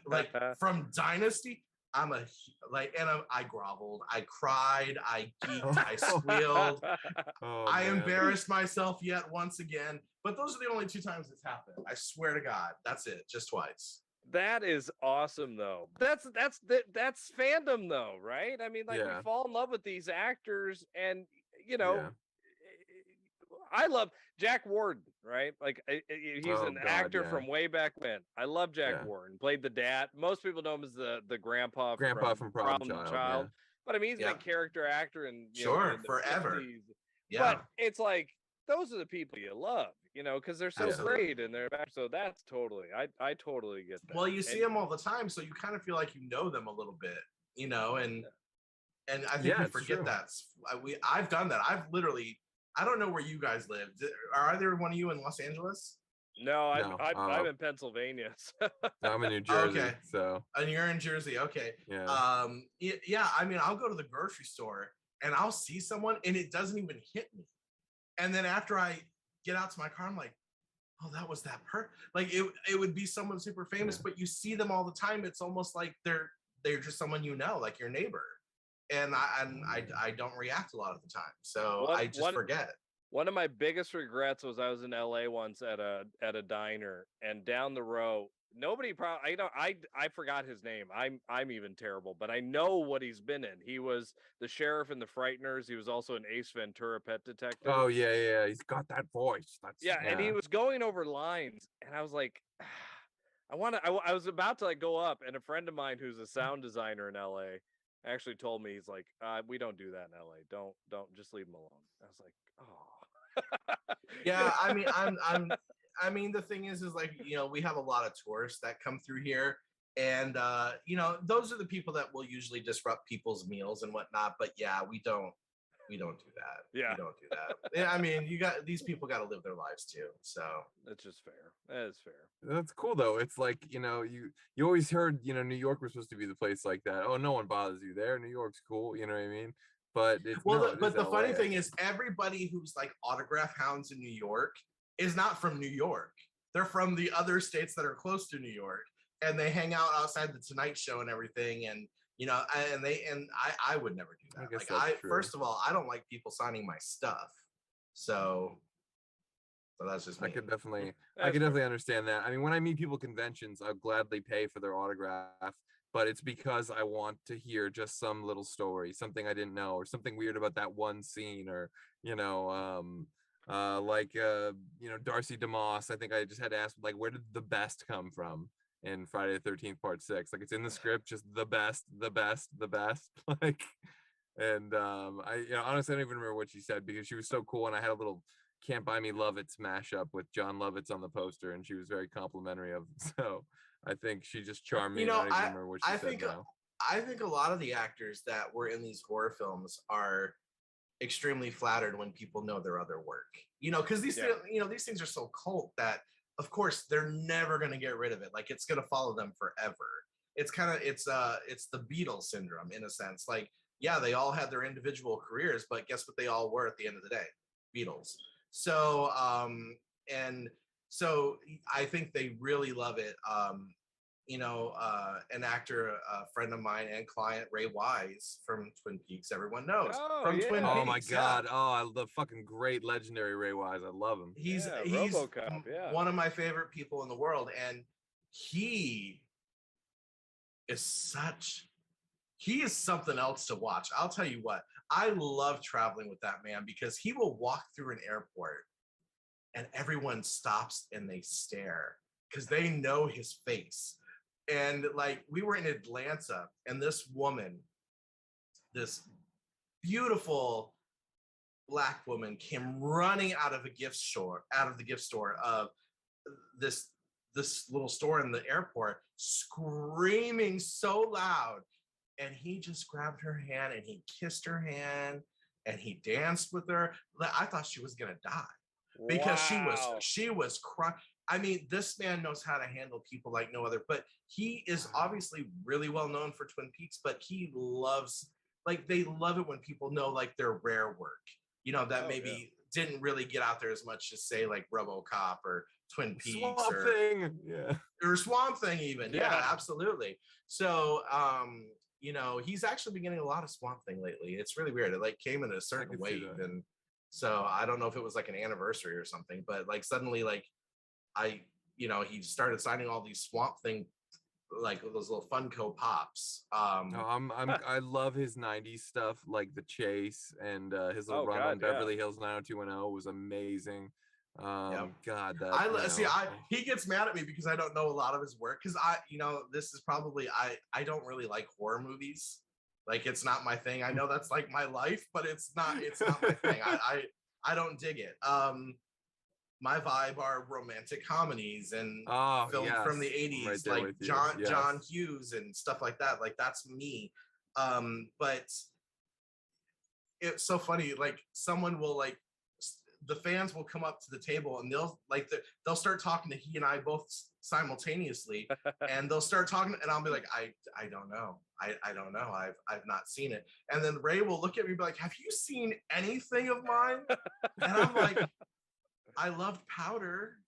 like from Dynasty. I groveled, I cried, I geeked, I squealed. I embarrassed myself yet once again. But those are the only 2 times it's happened. I swear to God, that's it, just twice. That is awesome, though. That's fandom, though, right? I mean, like, we fall in love with these actors, and I love Jack Warden, right? Like, he's an actor from way back when. I love Jack Warden. Played the dad. Most people know him as the grandpa from Problem Child. But I mean, he's been a character actor and forever. 50s. Yeah. But it's like, those are the people you love, because they're so great and they're back. So that's totally, I totally get that. Well, you see them all the time, so you kind of feel like you know them a little bit, and I think we forget that. I've done that. I don't know where you guys live. Are either one of you in Los Angeles? No, I'm in Pennsylvania. So. I'm in New Jersey. Okay. So. And you're in Jersey. Okay. Yeah. I mean, I'll go to the grocery store and I'll see someone and it doesn't even hit me. And then after I get out to my car, I'm like, oh, that was that like it would be someone super famous, but you see them all the time. It's almost like they're just someone like your neighbor. And I don't react a lot of the time. So I just forget. One of my biggest regrets was I was in LA once at a diner, and down the row, I forgot his name. I'm even terrible, but I know what he's been in. He was the sheriff in The Frighteners. He was also an Ace Ventura: Pet Detective. Oh yeah. He's got that voice. And he was going over lines, and I was like, I was about to go up, and a friend of mine who's a sound designer in LA actually told me, he's like, we don't do that in LA. Don't just leave him alone. I was like, oh. Yeah, I mean, the thing is like, we have a lot of tourists that come through here, and those are the people that will usually disrupt people's meals and whatnot. But yeah, we don't do that. Yeah, we don't do that. Yeah, I mean, these people got to live their lives too. So that's just fair. That is fair. That's cool though. It's like, you always heard, New York was supposed to be the place like that. Oh, no one bothers you there. New York's cool. You know what I mean? But the funny thing is, everybody who's like autograph hounds in New York is not from New York. They're from the other states that are close to New York. and they hang out outside the Tonight Show and everything, and I would never do that. Like first of all, I don't like people signing my stuff, so that's just me. I could definitely understand that. I mean, when I meet people at conventions, I'll gladly pay for their autograph, but it's because I want to hear just some little story, something I didn't know, or something weird about that one scene, or Darcy DeMoss. I think I just had to ask, like, where did the best come from in Friday the 13th Part 6? Like, it's in the script, just the best. Like, and honestly, I don't even remember what she said because she was so cool, and I had a little Can't Buy Me Lovitz mashup with John Lovitz on the poster, and she was very complimentary of it. So I think she just charmed me. I don't even remember what she said now. I think a lot of the actors that were in these horror films are extremely flattered when people know their other work. Because these things are so cult that, of course, they're never going to get rid of it. Like, it's going to follow them forever. It's the Beatles syndrome in a sense. Like, yeah, they all had their individual careers, but guess what they all were at the end of the day? Beatles. So so I think they really love it. An actor, a friend of mine and client, Ray Wise from Twin Peaks, everyone knows. Twin Peaks. Oh my God. Oh, the fucking great legendary Ray Wise. I love him. He's Robocop, one of my favorite people in the world. And he is something else to watch. I'll tell you what, I love traveling with that man because he will walk through an airport and everyone stops and they stare because they know his face. And like, we were in Atlanta and this woman, this beautiful Black woman, came running out of the gift store of this little store in the airport, screaming so loud. And he just grabbed her hand and he kissed her hand and he danced with her. I thought she was gonna die because she was crying. I mean, this man knows how to handle people like no other. But he is obviously really well known for Twin Peaks. But he loves, like, they love it when people know like their rare work. That maybe didn't really get out there as much as say like RoboCop or Twin Peaks or Swamp Thing even. Yeah, absolutely. So he's actually been getting a lot of Swamp Thing lately. It's really weird. It like came in a certain wave, and so I don't know if it was like an anniversary or something, but like suddenly like he started signing all these Swamp Thing, like those little Funko Pops. I love his 90s stuff, like The Chase and his little run on Beverly Hills 90210 was amazing. God, he gets mad at me because I don't know a lot of his work, because this is probably I don't really like horror movies. Like, it's not my thing. I know that's like my life, but it's not my thing. I don't dig it. My vibe are romantic comedies and film from the 80s, right, like John Hughes and stuff like that. Like, that's me. But it's so funny, like someone will like, the fans will come up to the table and they'll start talking to he and I both simultaneously, and they'll start talking, and I'll be like, I don't know. I don't know. I've not seen it. And then Ray will look at me and be like, have you seen anything of mine? And I'm like, I loved Powder.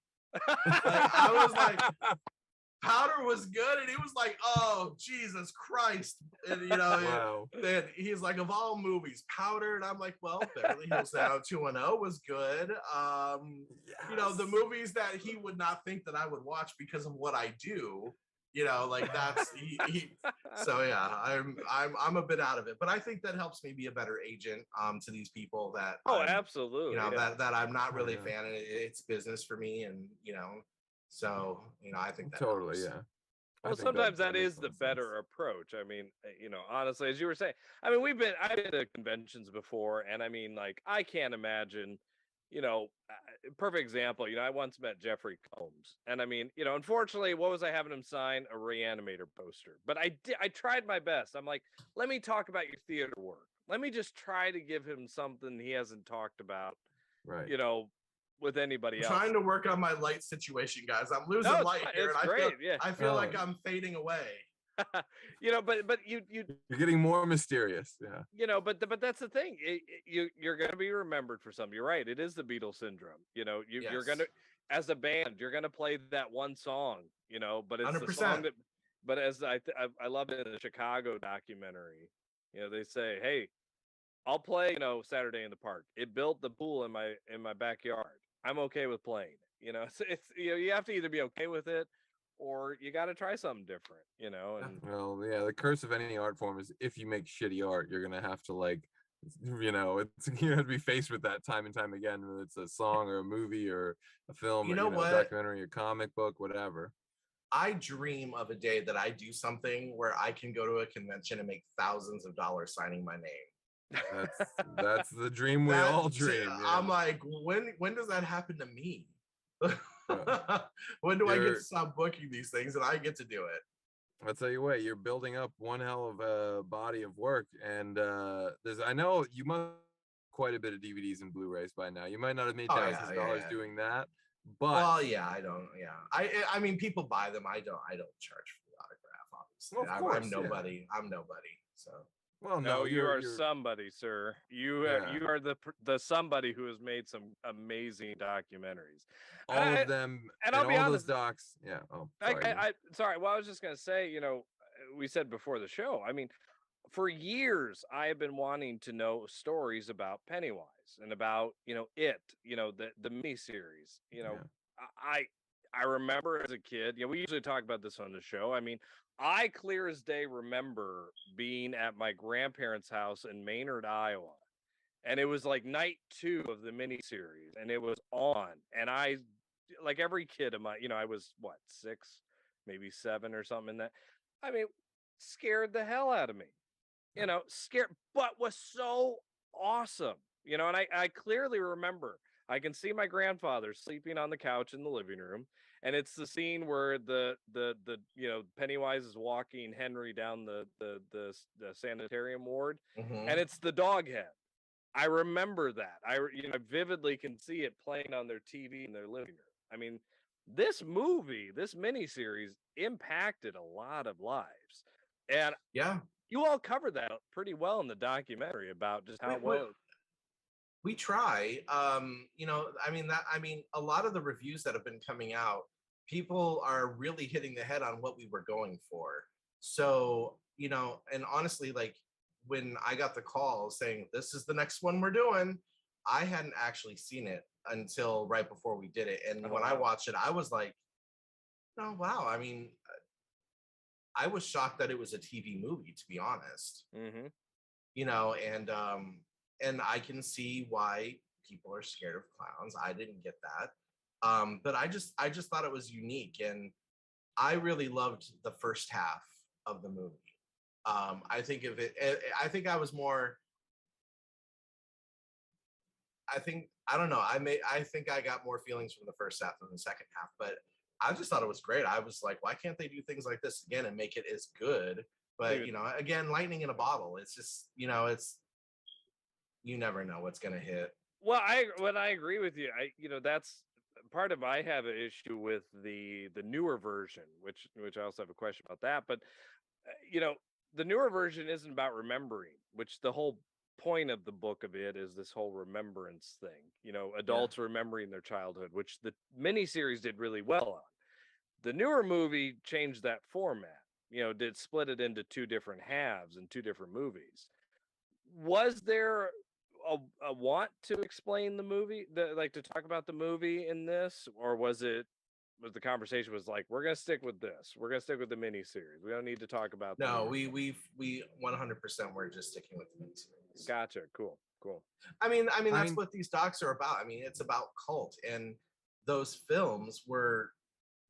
I was like, Powder was good, and he was like, oh Jesus Christ. And then he's like, of all movies, Powder. And I'm like, well, Beverly Hills 90210 was good. The movies that he would not think that I would watch because of what I do, like that's so yeah, I'm a bit out of it, but I think that helps me be a better agent to these people that absolutely that I'm not really a fan, and it's business for me, and so I think that totally helps. Well, sometimes that is the better approach. I mean, honestly, as you were saying, I mean, I've been to conventions before, and I mean, like, I can't imagine, perfect example, I once met Jeffrey Combs, and I mean, unfortunately, what was I having him sign? A Reanimator poster. But I tried my best. I'm like, let me talk about your theater work. Let me just try to give him something he hasn't talked about, right? With anybody else. Trying to work on my light situation, guys. I'm losing light here, and I feel like I'm fading away. but you're getting more mysterious. Yeah. But that's the thing. You're going to be remembered for something. You're right. It is the Beatles syndrome. You're going to, as a band, you're going to play that one song. But it's 100%. the song that. But as I love it in the Chicago documentary. They say, hey, I'll play. Saturday in the Park. It built the pool in my backyard. I'm okay with playing. It's you have to either be okay with it, or you got to try something different, and well, yeah, the curse of any art form is if you make shitty art, you're gonna have to it's you have to be faced with that time and time again, whether it's a song or a movie or a film, or a documentary, a comic book, whatever. I dream of a day that I do something where I can go to a convention and make thousands of dollars signing my name. That's the dream we all dream. I'm like, when does that happen to me? When do I get to stop booking these things and I get to do it? I'll tell you what, you're building up one hell of a body of work, and I know you must have quite a bit of DVDs and Blu-rays by now. You might not have made thousands of dollars doing that, but I don't. Yeah, I mean, people buy them. I don't charge for the autograph. Obviously, well, of course, I'm nobody. I'm nobody. So. Well, no, you are somebody, sir. You are the somebody who has made some amazing documentaries. All of them, and I'll be honest, those docs. Yeah. Oh, sorry. Sorry. Well, I was just gonna say, we said before the show. I mean, for years I have been wanting to know stories about Pennywise and about it. The miniseries. I remember as a kid. We usually talk about this on the show. I mean, I clear as day remember being at my grandparents' house in Maynard, Iowa, and it was like night 2 of the miniseries, and it was on, and I, like every kid of my, I was 6, maybe 7 or something. I mean, scared the hell out of me, scared, but was so awesome, and I clearly remember. I can see my grandfather sleeping on the couch in the living room, and it's the scene where the Pennywise is walking Henry down the sanitarium ward, and it's the dog head. I remember that. I vividly can see it playing on their TV in their living room. I mean, this miniseries impacted a lot of lives, and you all covered that pretty well in the documentary about just how well. We try, I mean, a lot of the reviews that have been coming out, people are really hitting the head on what we were going for. So, and honestly, like when I got the call saying, this is the next one we're doing, I hadn't actually seen it until right before we did it. And when I watched it, I was like, oh, wow. I mean, I was shocked that it was a TV movie, to be honest, and I can see why people are scared of clowns. I didn't get that. But I just thought it was unique. And I really loved the first half of the movie. I think I was more, I don't know. I think I got more feelings from the first half than the second half, but I just thought it was great. I was like, why can't they do things like this again and make it as good? But, again, lightning in a bottle. It's just, you never know what's going to hit. Well, I agree with you. That's part of, I have an issue with the newer version, which I also have a question about that. But, the newer version isn't about remembering, which the whole point of the book of it is this whole remembrance thing, adults remembering their childhood, which the miniseries did really well on. The newer movie changed that format, did split it into 2 different halves and 2 different movies. Was there a want to explain the movie, to talk about the movie in this, or was the conversation was like, we're gonna stick with this, we're gonna stick with the miniseries, we don't need to talk about we 100% we're just sticking with the miniseries. Gotcha. Cool. I mean that's what these docs are about. I mean, it's about cult, and those films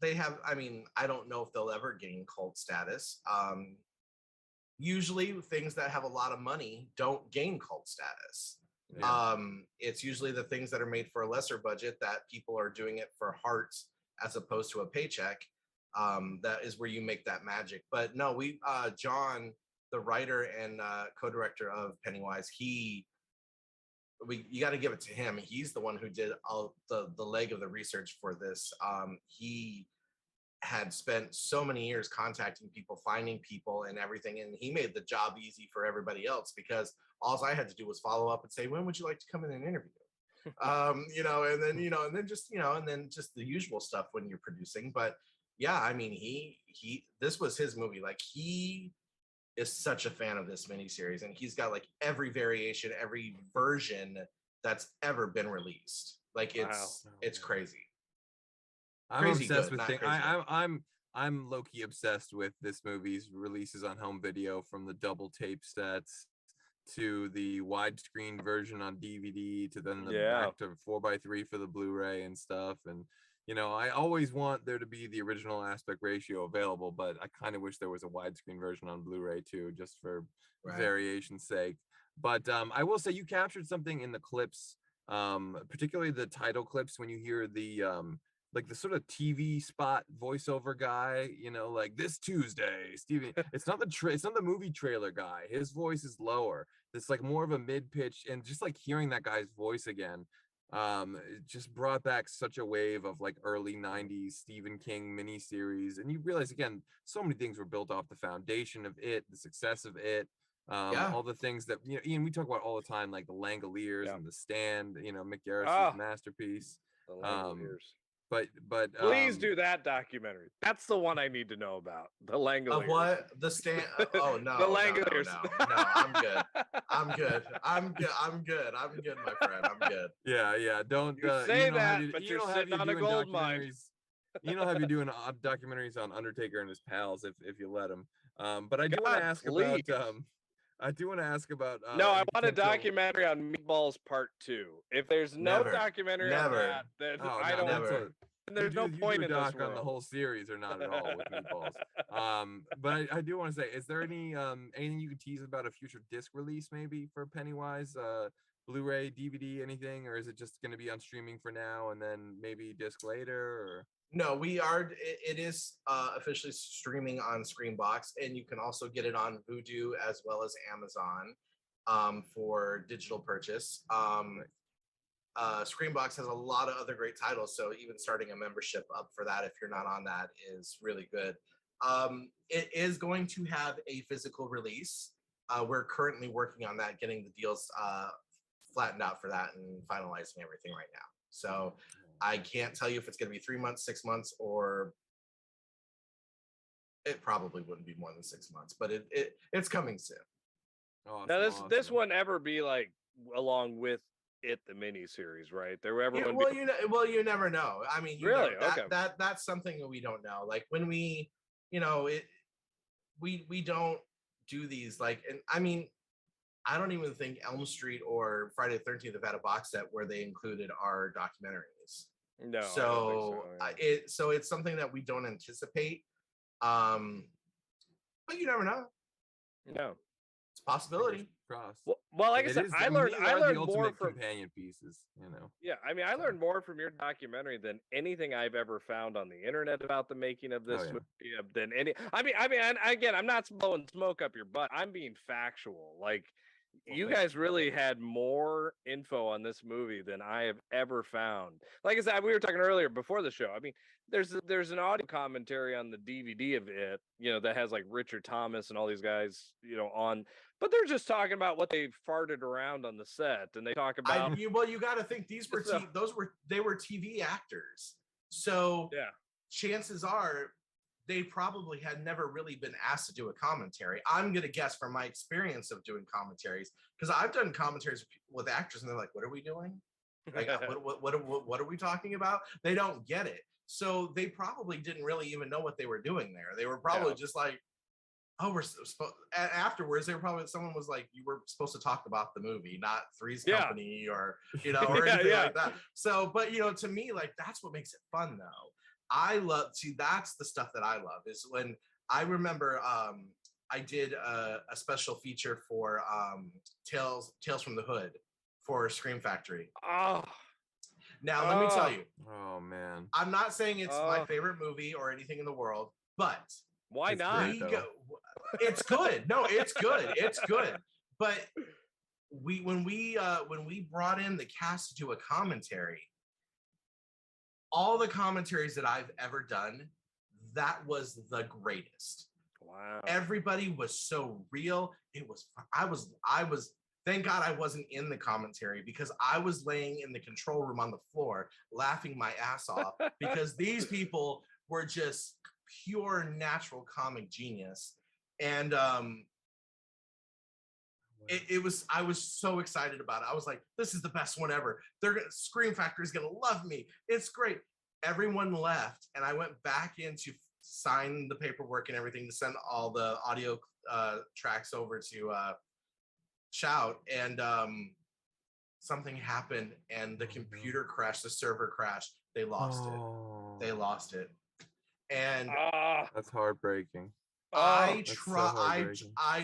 they have, I mean, I don't know if they'll ever gain cult status. Usually things that have a lot of money don't gain cult status. It's usually the things that are made for a lesser budget that people are doing it for hearts as opposed to a paycheck. That is where you make that magic. But no, John, the writer and co-director of Pennywise, you got to give it to him. He's the one who did all the leg of the research for this. He had spent so many years contacting people, finding people and everything, and he made the job easy for everybody else because all I had to do was follow up and say, when would you like to come in and interview? And then just the usual stuff when you're producing. But yeah, I mean, he this was his movie. Like, he is such a fan of this miniseries, and he's got like every variation, every version that's ever been released. Like, it's crazy. I'm obsessed with things. I'm low-key obsessed with this movie's releases on home video, from the double tape sets to the widescreen version on DVD to then the back to 4x3 for the Blu-ray and stuff. And I always want there to be the original aspect ratio available, but I kind of wish there was a widescreen version on Blu-ray too, just for variation's sake. But I will say, you captured something in the clips, particularly the title clips, when you hear the like the sort of TV spot voiceover guy, like, this Tuesday, Steven. It's not the movie trailer guy. His voice is lower. It's like more of a mid pitch, and just like hearing that guy's voice again, it just brought back such a wave of like early 90s Stephen King miniseries. And you realize, again, so many things were built off the foundation of it, the success of it. All the things that Ian, we talk about all the time, like the Langoliers and The Stand, Mick Garris's masterpiece. The Langoliers. But please do that documentary. That's the one I need to know about. The Langoliers. Of what? The Stand? Oh no. The Langoliers. No, I'm good. I'm good, my friend. I'm good. Yeah. Don't say that, but you're sitting on a gold mine. Have you doing documentaries on Undertaker and his pals if you let him. But I do want to ask about. I do want to ask about. No, I want a documentary on Meatballs Part 2. If there's no documentary on that, then I don't. Never. There's no point in this on the whole series, or not at all with Meatballs. But I do want to say, is there anything you could tease about a future disc release, maybe for Pennywise, Blu-ray, DVD, anything, or is it just going to be on streaming for now and then maybe disc later? Or no, we are. It is officially streaming on Screenbox, and you can also get it on Vudu as well as Amazon for digital purchase. Screenbox has a lot of other great titles, so even starting a membership up for that, if you're not on that, is really good. It is going to have a physical release. We're currently working on that, getting the deals flattened out for that and finalizing everything right now. So I can't tell you if it's going to be 3 months, 6 months, or it probably wouldn't be more than 6 months, but it's coming soon. Now, this wouldn't ever be like along with it, the mini series, right? There ever you never know. I mean, really, that's something that we don't know. Like, when we don't do these, like, and I mean, I don't even think Elm Street or Friday the 13th have had a box set where they included our documentaries. No. So it's something that we don't anticipate. But you never know. No. It's a possibility. Well, like I said, I learned more from companion pieces, Yeah, I mean, I learned more from your documentary than anything I've ever found on the internet about the making of this movie. Than any. I mean, and again, I'm not blowing smoke up your butt. I'm being factual. Like, you guys really had more info on this movie than I have ever found. Like I said, we were talking earlier before the show. I mean, there's an audio commentary on the DVD of it, that has like Richard Thomas and all these guys, on, but they're just talking about what they farted around on the set, and they talk about. You got to think these were they were TV actors, so chances are they probably had never really been asked to do a commentary. I'm going to guess from my experience of doing commentaries, because I've done commentaries with actors and they're like, what are we doing? Like, what are we talking about? They don't get it. So they probably didn't really even know what they were doing there. They were probably just like, oh, we're supposed, afterwards, someone was like, you were supposed to talk about the movie, not Three's Company or anything like that. So, but to me, like, that's what makes it fun though. That's the stuff that I love, is when I remember I did a special feature for Tales from the Hood for Scream Factory. Now let me tell you. Oh man. I'm not saying it's my favorite movie or anything in the world, but why not? It's good. No, it's good. It's good. But when we brought in the cast to do a commentary, all the commentaries that I've ever done, that was the greatest. Wow. Everybody was so real. I was thank God I wasn't in the commentary, because I was laying in the control room on the floor laughing my ass off because these people were just pure natural comic genius. And I was so excited about it. I was like, this is the best one ever. Scream Factory is gonna love me. It's great. Everyone left, and I went back in to sign the paperwork and everything to send all the audio tracks over to Shout, and something happened, and the computer crashed, the server crashed. They lost it. And that's heartbreaking. I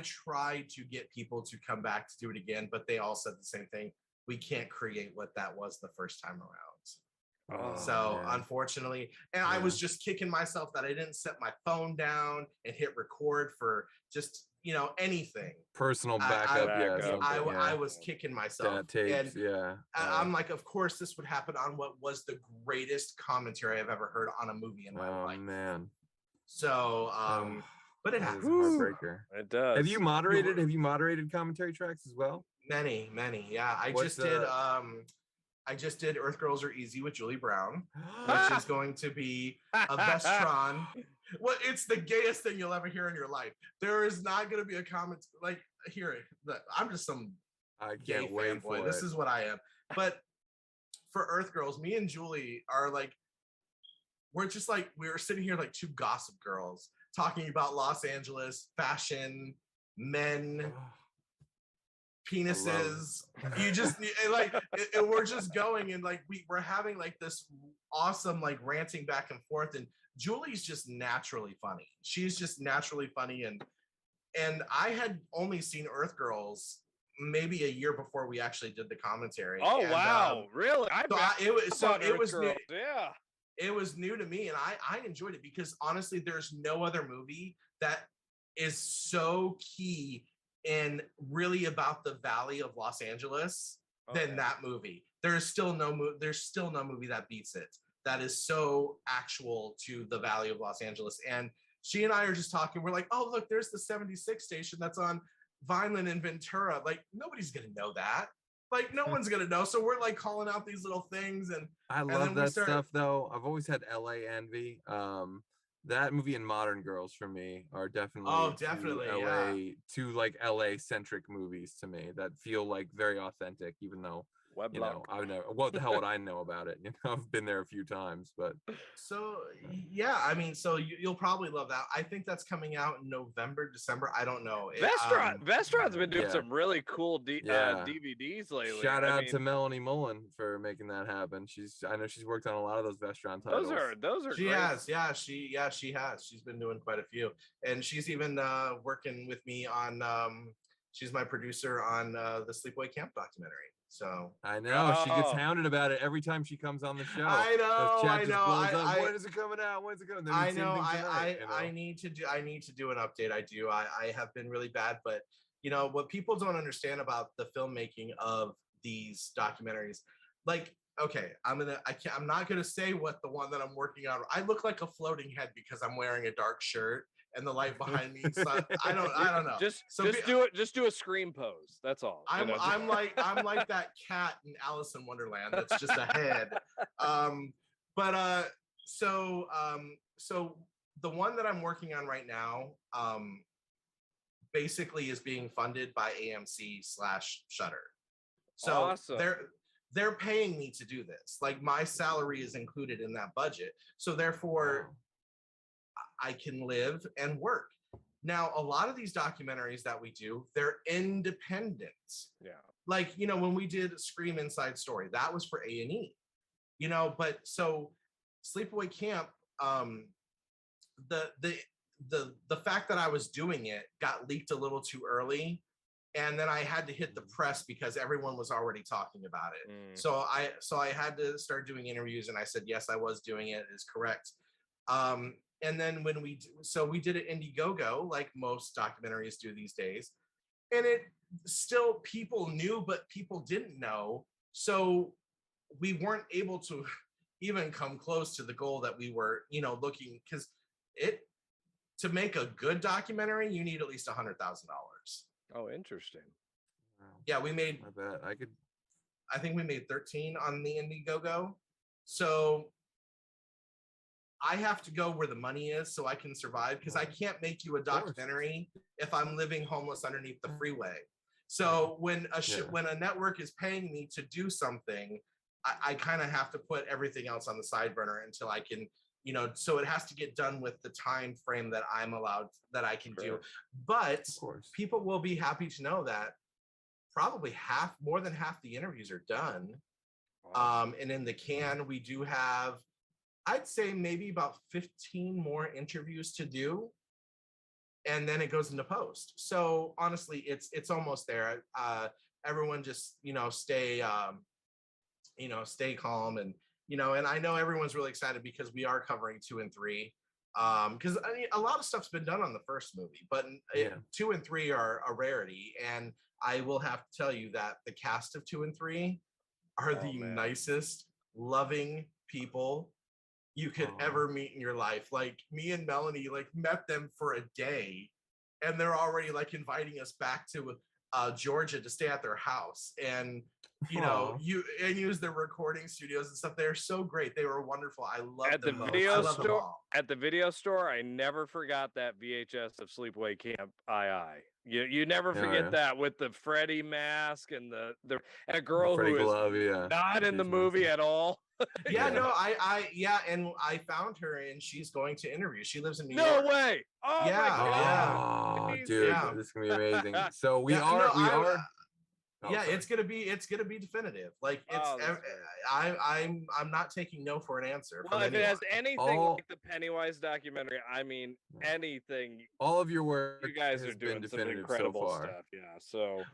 tried to get people to come back to do it again, but they all said the same thing. We can't create what that was the first time around. Unfortunately, and I was just kicking myself that I didn't set my phone down and hit record for just, anything. Personal backup, I was kicking myself. Tapes, I'm like, of course this would happen on what was the greatest commentary I've ever heard on a movie in my life. Oh, man. So, but it happens. Heartbreaker. It does. Have you moderated commentary tracks as well? Many. Yeah. I just did Earth Girls Are Easy with Julie Brown, which is going to be a Vestron. Well, it's the gayest thing you'll ever hear in your life. There is not going to be a comment like, here, I'm just some gay fanboy. This is what I am. But for Earth Girls, me and Julie are like, we're sitting here like two gossip girls talking about Los Angeles, fashion, men, penises. You just like, and we're just going, and like we're having like this awesome like ranting back and forth, and Julie's just naturally funny. She's just naturally funny, and I had only seen Earth Girls maybe a year before we actually did the commentary. Oh, and, wow, really? It was new. Yeah. It was new to me, and I enjoyed it because honestly, there's no other movie that is so key and really about the Valley of Los Angeles than that movie. There's still no movie that beats it. That is so actual to the Valley of Los Angeles. And she and I are just talking. We're like, oh, look, there's the 76 station that's on Vineland and Ventura. Like, nobody's gonna know that. Like, no one's gonna know. So we're like calling out these little things, and I love that stuff though. I've always had LA envy. That movie and Modern Girls for me are definitely two like LA centric movies to me that feel like very authentic, even though I've never, what the hell would I know about it? I've been there a few times, but so yeah, I mean, so you'll probably love that. I think that's coming out in November, December. I don't know. Vestron's been doing some really cool DVDs lately. Shout out to Melanie Mullen for making that happen. I know she's worked on a lot of those Vestron titles. Those are she great. Has, she has. She's been doing quite a few, and she's even working with me on. She's my producer on the Sleepaway Camp documentary. So I know she gets hounded about it every time she comes on the show. I know. When is it coming out? When's it coming? I know. I need to do an update. I have been really bad, but what people don't understand about the filmmaking of these documentaries, like, okay, I'm not gonna say what the one that I'm working on. I look like a floating head because I'm wearing a dark shirt and the light behind me. So I don't know. Just do a scream pose. That's all. I'm like that cat in Alice in Wonderland. That's just a head. So the one that I'm working on right now, basically is being funded by AMC/Shudder. So awesome. They're paying me to do this. Like, my salary is included in that budget. So therefore, I can live and work. Now, a lot of these documentaries that we do, they're independent. Yeah. Like, when we did Scream Inside Story, that was for A&E. But so Sleepaway Camp, the fact that I was doing it got leaked a little too early. And then I had to hit the press because everyone was already talking about it. So I had to start doing interviews, and I said, yes, I was doing it. It is correct. And then when we did it Indiegogo, like most documentaries do these days, and it still, people knew, but people didn't know. So we weren't able to even come close to the goal that we were, looking, because it to make a good documentary, you need at least $100,000. Oh, interesting. Wow. Yeah, we made. I bet I think we made 13 on the Indiegogo. So I have to go where the money is so I can survive, because I can't make you a documentary if I'm living homeless underneath the freeway. So when a network is paying me to do something, I kind of have to put everything else on the side burner until I can, so it has to get done with the time frame that I'm allowed, that I can do. But people will be happy to know that probably more than half the interviews are done. Wow. And in the can, we do have, I'd say maybe about 15 more interviews to do, and then it goes into post. So honestly, it's almost there. Everyone just stay calm, and and I know everyone's really excited because we are covering 2 and 3. Because I mean, a lot of stuff's been done on the first movie, but 2 and 3 are a rarity, and I will have to tell you that the cast of 2 and 3 are the nicest, loving people you could ever meet in your life. Like, me and Melanie met them for a day, and they're already inviting us back to Georgia to stay at their house, and use their recording studios and stuff. They're so great. They were wonderful. I love them. At the video store, I never forgot that VHS of Sleepaway Camp II. You never forget that, with the Freddy mask and the and a girl who is not in the movie at all. And I found her, and she's going to interview. She lives in New No York. way! Oh my God! Oh, dude, this is gonna be amazing. So we are. It's gonna be definitive. I'm not taking no for an answer. Well, if it has anything like the Pennywise documentary, I mean anything. All of your work, you guys are doing some incredible stuff. Yeah. So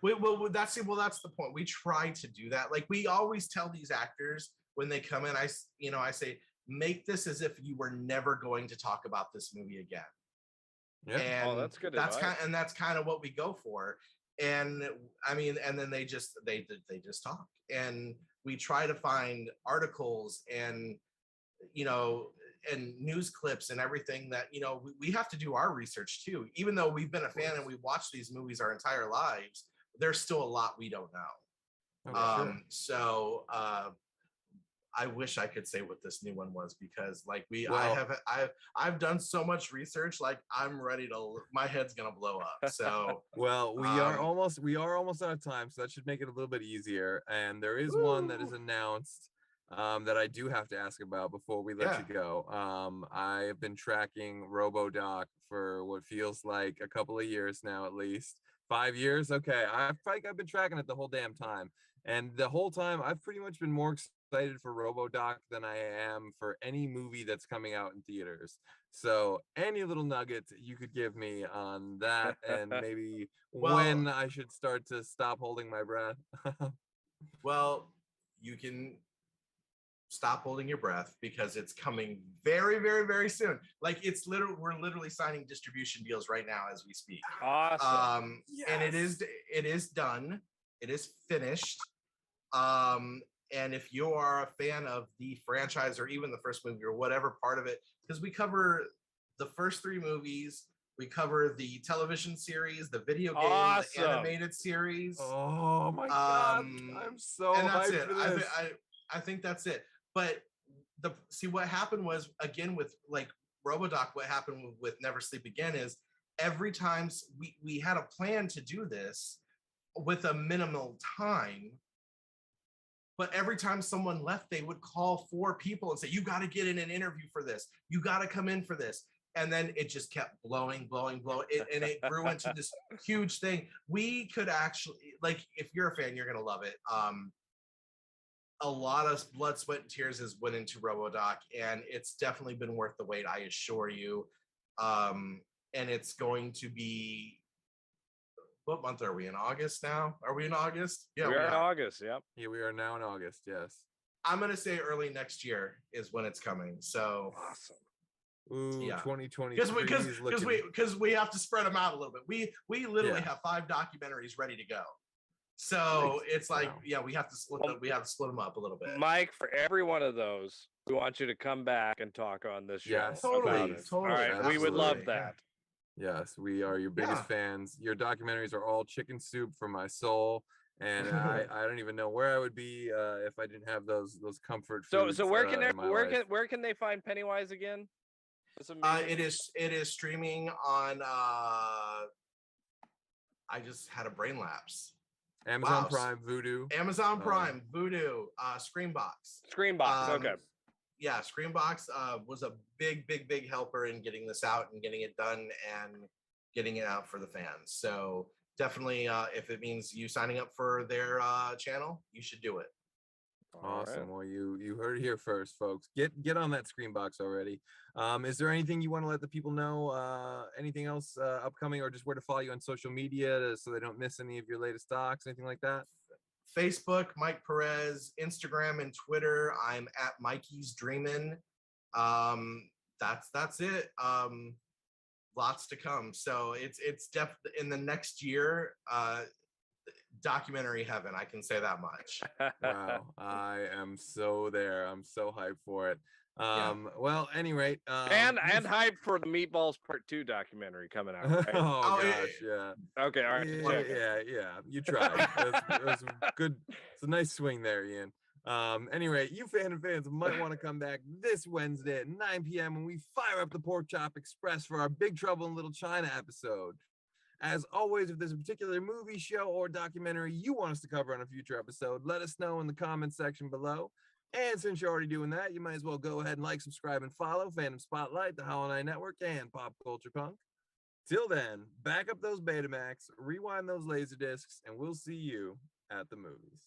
that's the point. We try to do that. We always tell these actors when they come in, I say, make this as if you were never going to talk about this movie again. Yeah. And that's good. That's kind of what we go for. And I mean, and then they just talk, and we try to find articles and and news clips and everything that we have to do our research too. Even though we've been a fan and we watched these movies our entire lives, there's still a lot we don't know. So I wish I could say what this new one was, because I've done so much research, I'm ready to, my head's gonna blow up. So well, we are almost out of time, so that should make it a little bit easier. And there is one that is announced that I do have to ask about before we let you go. I have been tracking Robodoc for what feels like a couple of years now, at least 5 years. Okay, I've been tracking it the whole damn time, and the whole time I've pretty much been more excited for Robodoc than I am for any movie that's coming out in theaters. So any little nuggets you could give me on that, and maybe when I should start to stop holding my breath. Well, you can stop holding your breath, because it's coming very, very, very soon. We're literally signing distribution deals right now as we speak. Awesome. And it is done. It is finished. And if you are a fan of the franchise, or even the first movie, or whatever part of it, because we cover the first 3 movies, we cover the television series, the video game, the animated series. Oh my God, I'm so hyped for this. I think that's it. But what happened was, again, with Robodoc, what happened with Never Sleep Again is, every time we had a plan to do this with a minimal time, but every time someone left, they would call 4 people and say, you got to get in an interview for this. You got to come in for this. And then it just kept blowing. And it grew into this huge thing. We could actually, if you're a fan, you're going to love it. A lot of blood, sweat, and tears has went into Robodoc, and it's definitely been worth the wait, I assure you. And it's going to be, what month are we in? August now? Are we in August? Yeah, we are in August. Yep. Yeah, we are now in August. Yes. I'm gonna say early next year is when it's coming. So awesome. Ooh, yeah. 2020. Because we have to spread them out a little bit. We literally have 5 documentaries ready to go. So it's like, Wow. yeah, we have to split them up a little bit. Mike, for every one of those, we want you to come back and talk on this show. Yes, about it. totally. All right, we would love Absolutely. that. Yes, we are your biggest fans. Your documentaries are all chicken soup for my soul, and I don't even know where I would be if I didn't have those comfort foods. So where can in my life. where can they find Pennywise again? It is streaming on. I just had a brain lapse. Amazon Wow. Prime, Vudu. Amazon Prime, Vudu, Screenbox. Screenbox. Okay. Yeah, Screenbox was a big helper in getting this out and getting it done and getting it out for the fans. So definitely, if it means you signing up for their channel, you should do it. Awesome. Right. Well, you heard it here first, folks. Get on that Screenbox already. Is there anything you want to let the people know? Anything else upcoming, or just where to follow you on social media so they don't miss any of your latest docs, anything like that? Facebook, Mike Perez, Instagram and Twitter. I'm at Mikey's Dreamin'. That's it. Lots to come. So it's definitely in the next year. Documentary heaven, I can say that much. Wow, I am so there. I'm so hyped for it. Well, any rate, and hype for the Meatballs Part 2 documentary coming out. Right? Oh gosh, yeah. Okay, all right. Yeah. You tried. It was good. It's a nice swing there, Ian. Anyway, you fans might want to come back this Wednesday at 9 p.m. when we fire up the Pork Chop Express for our Big Trouble in Little China episode. As always, if there's a particular movie, show, or documentary you want us to cover on a future episode, let us know in the comments section below. And since you're already doing that, you might as well go ahead and like, subscribe, and follow Fandom Spotlite, the Hollow Knight Network, and Pop Culture Punk. Till then, back up those Betamax, rewind those Laserdiscs, and we'll see you at the movies.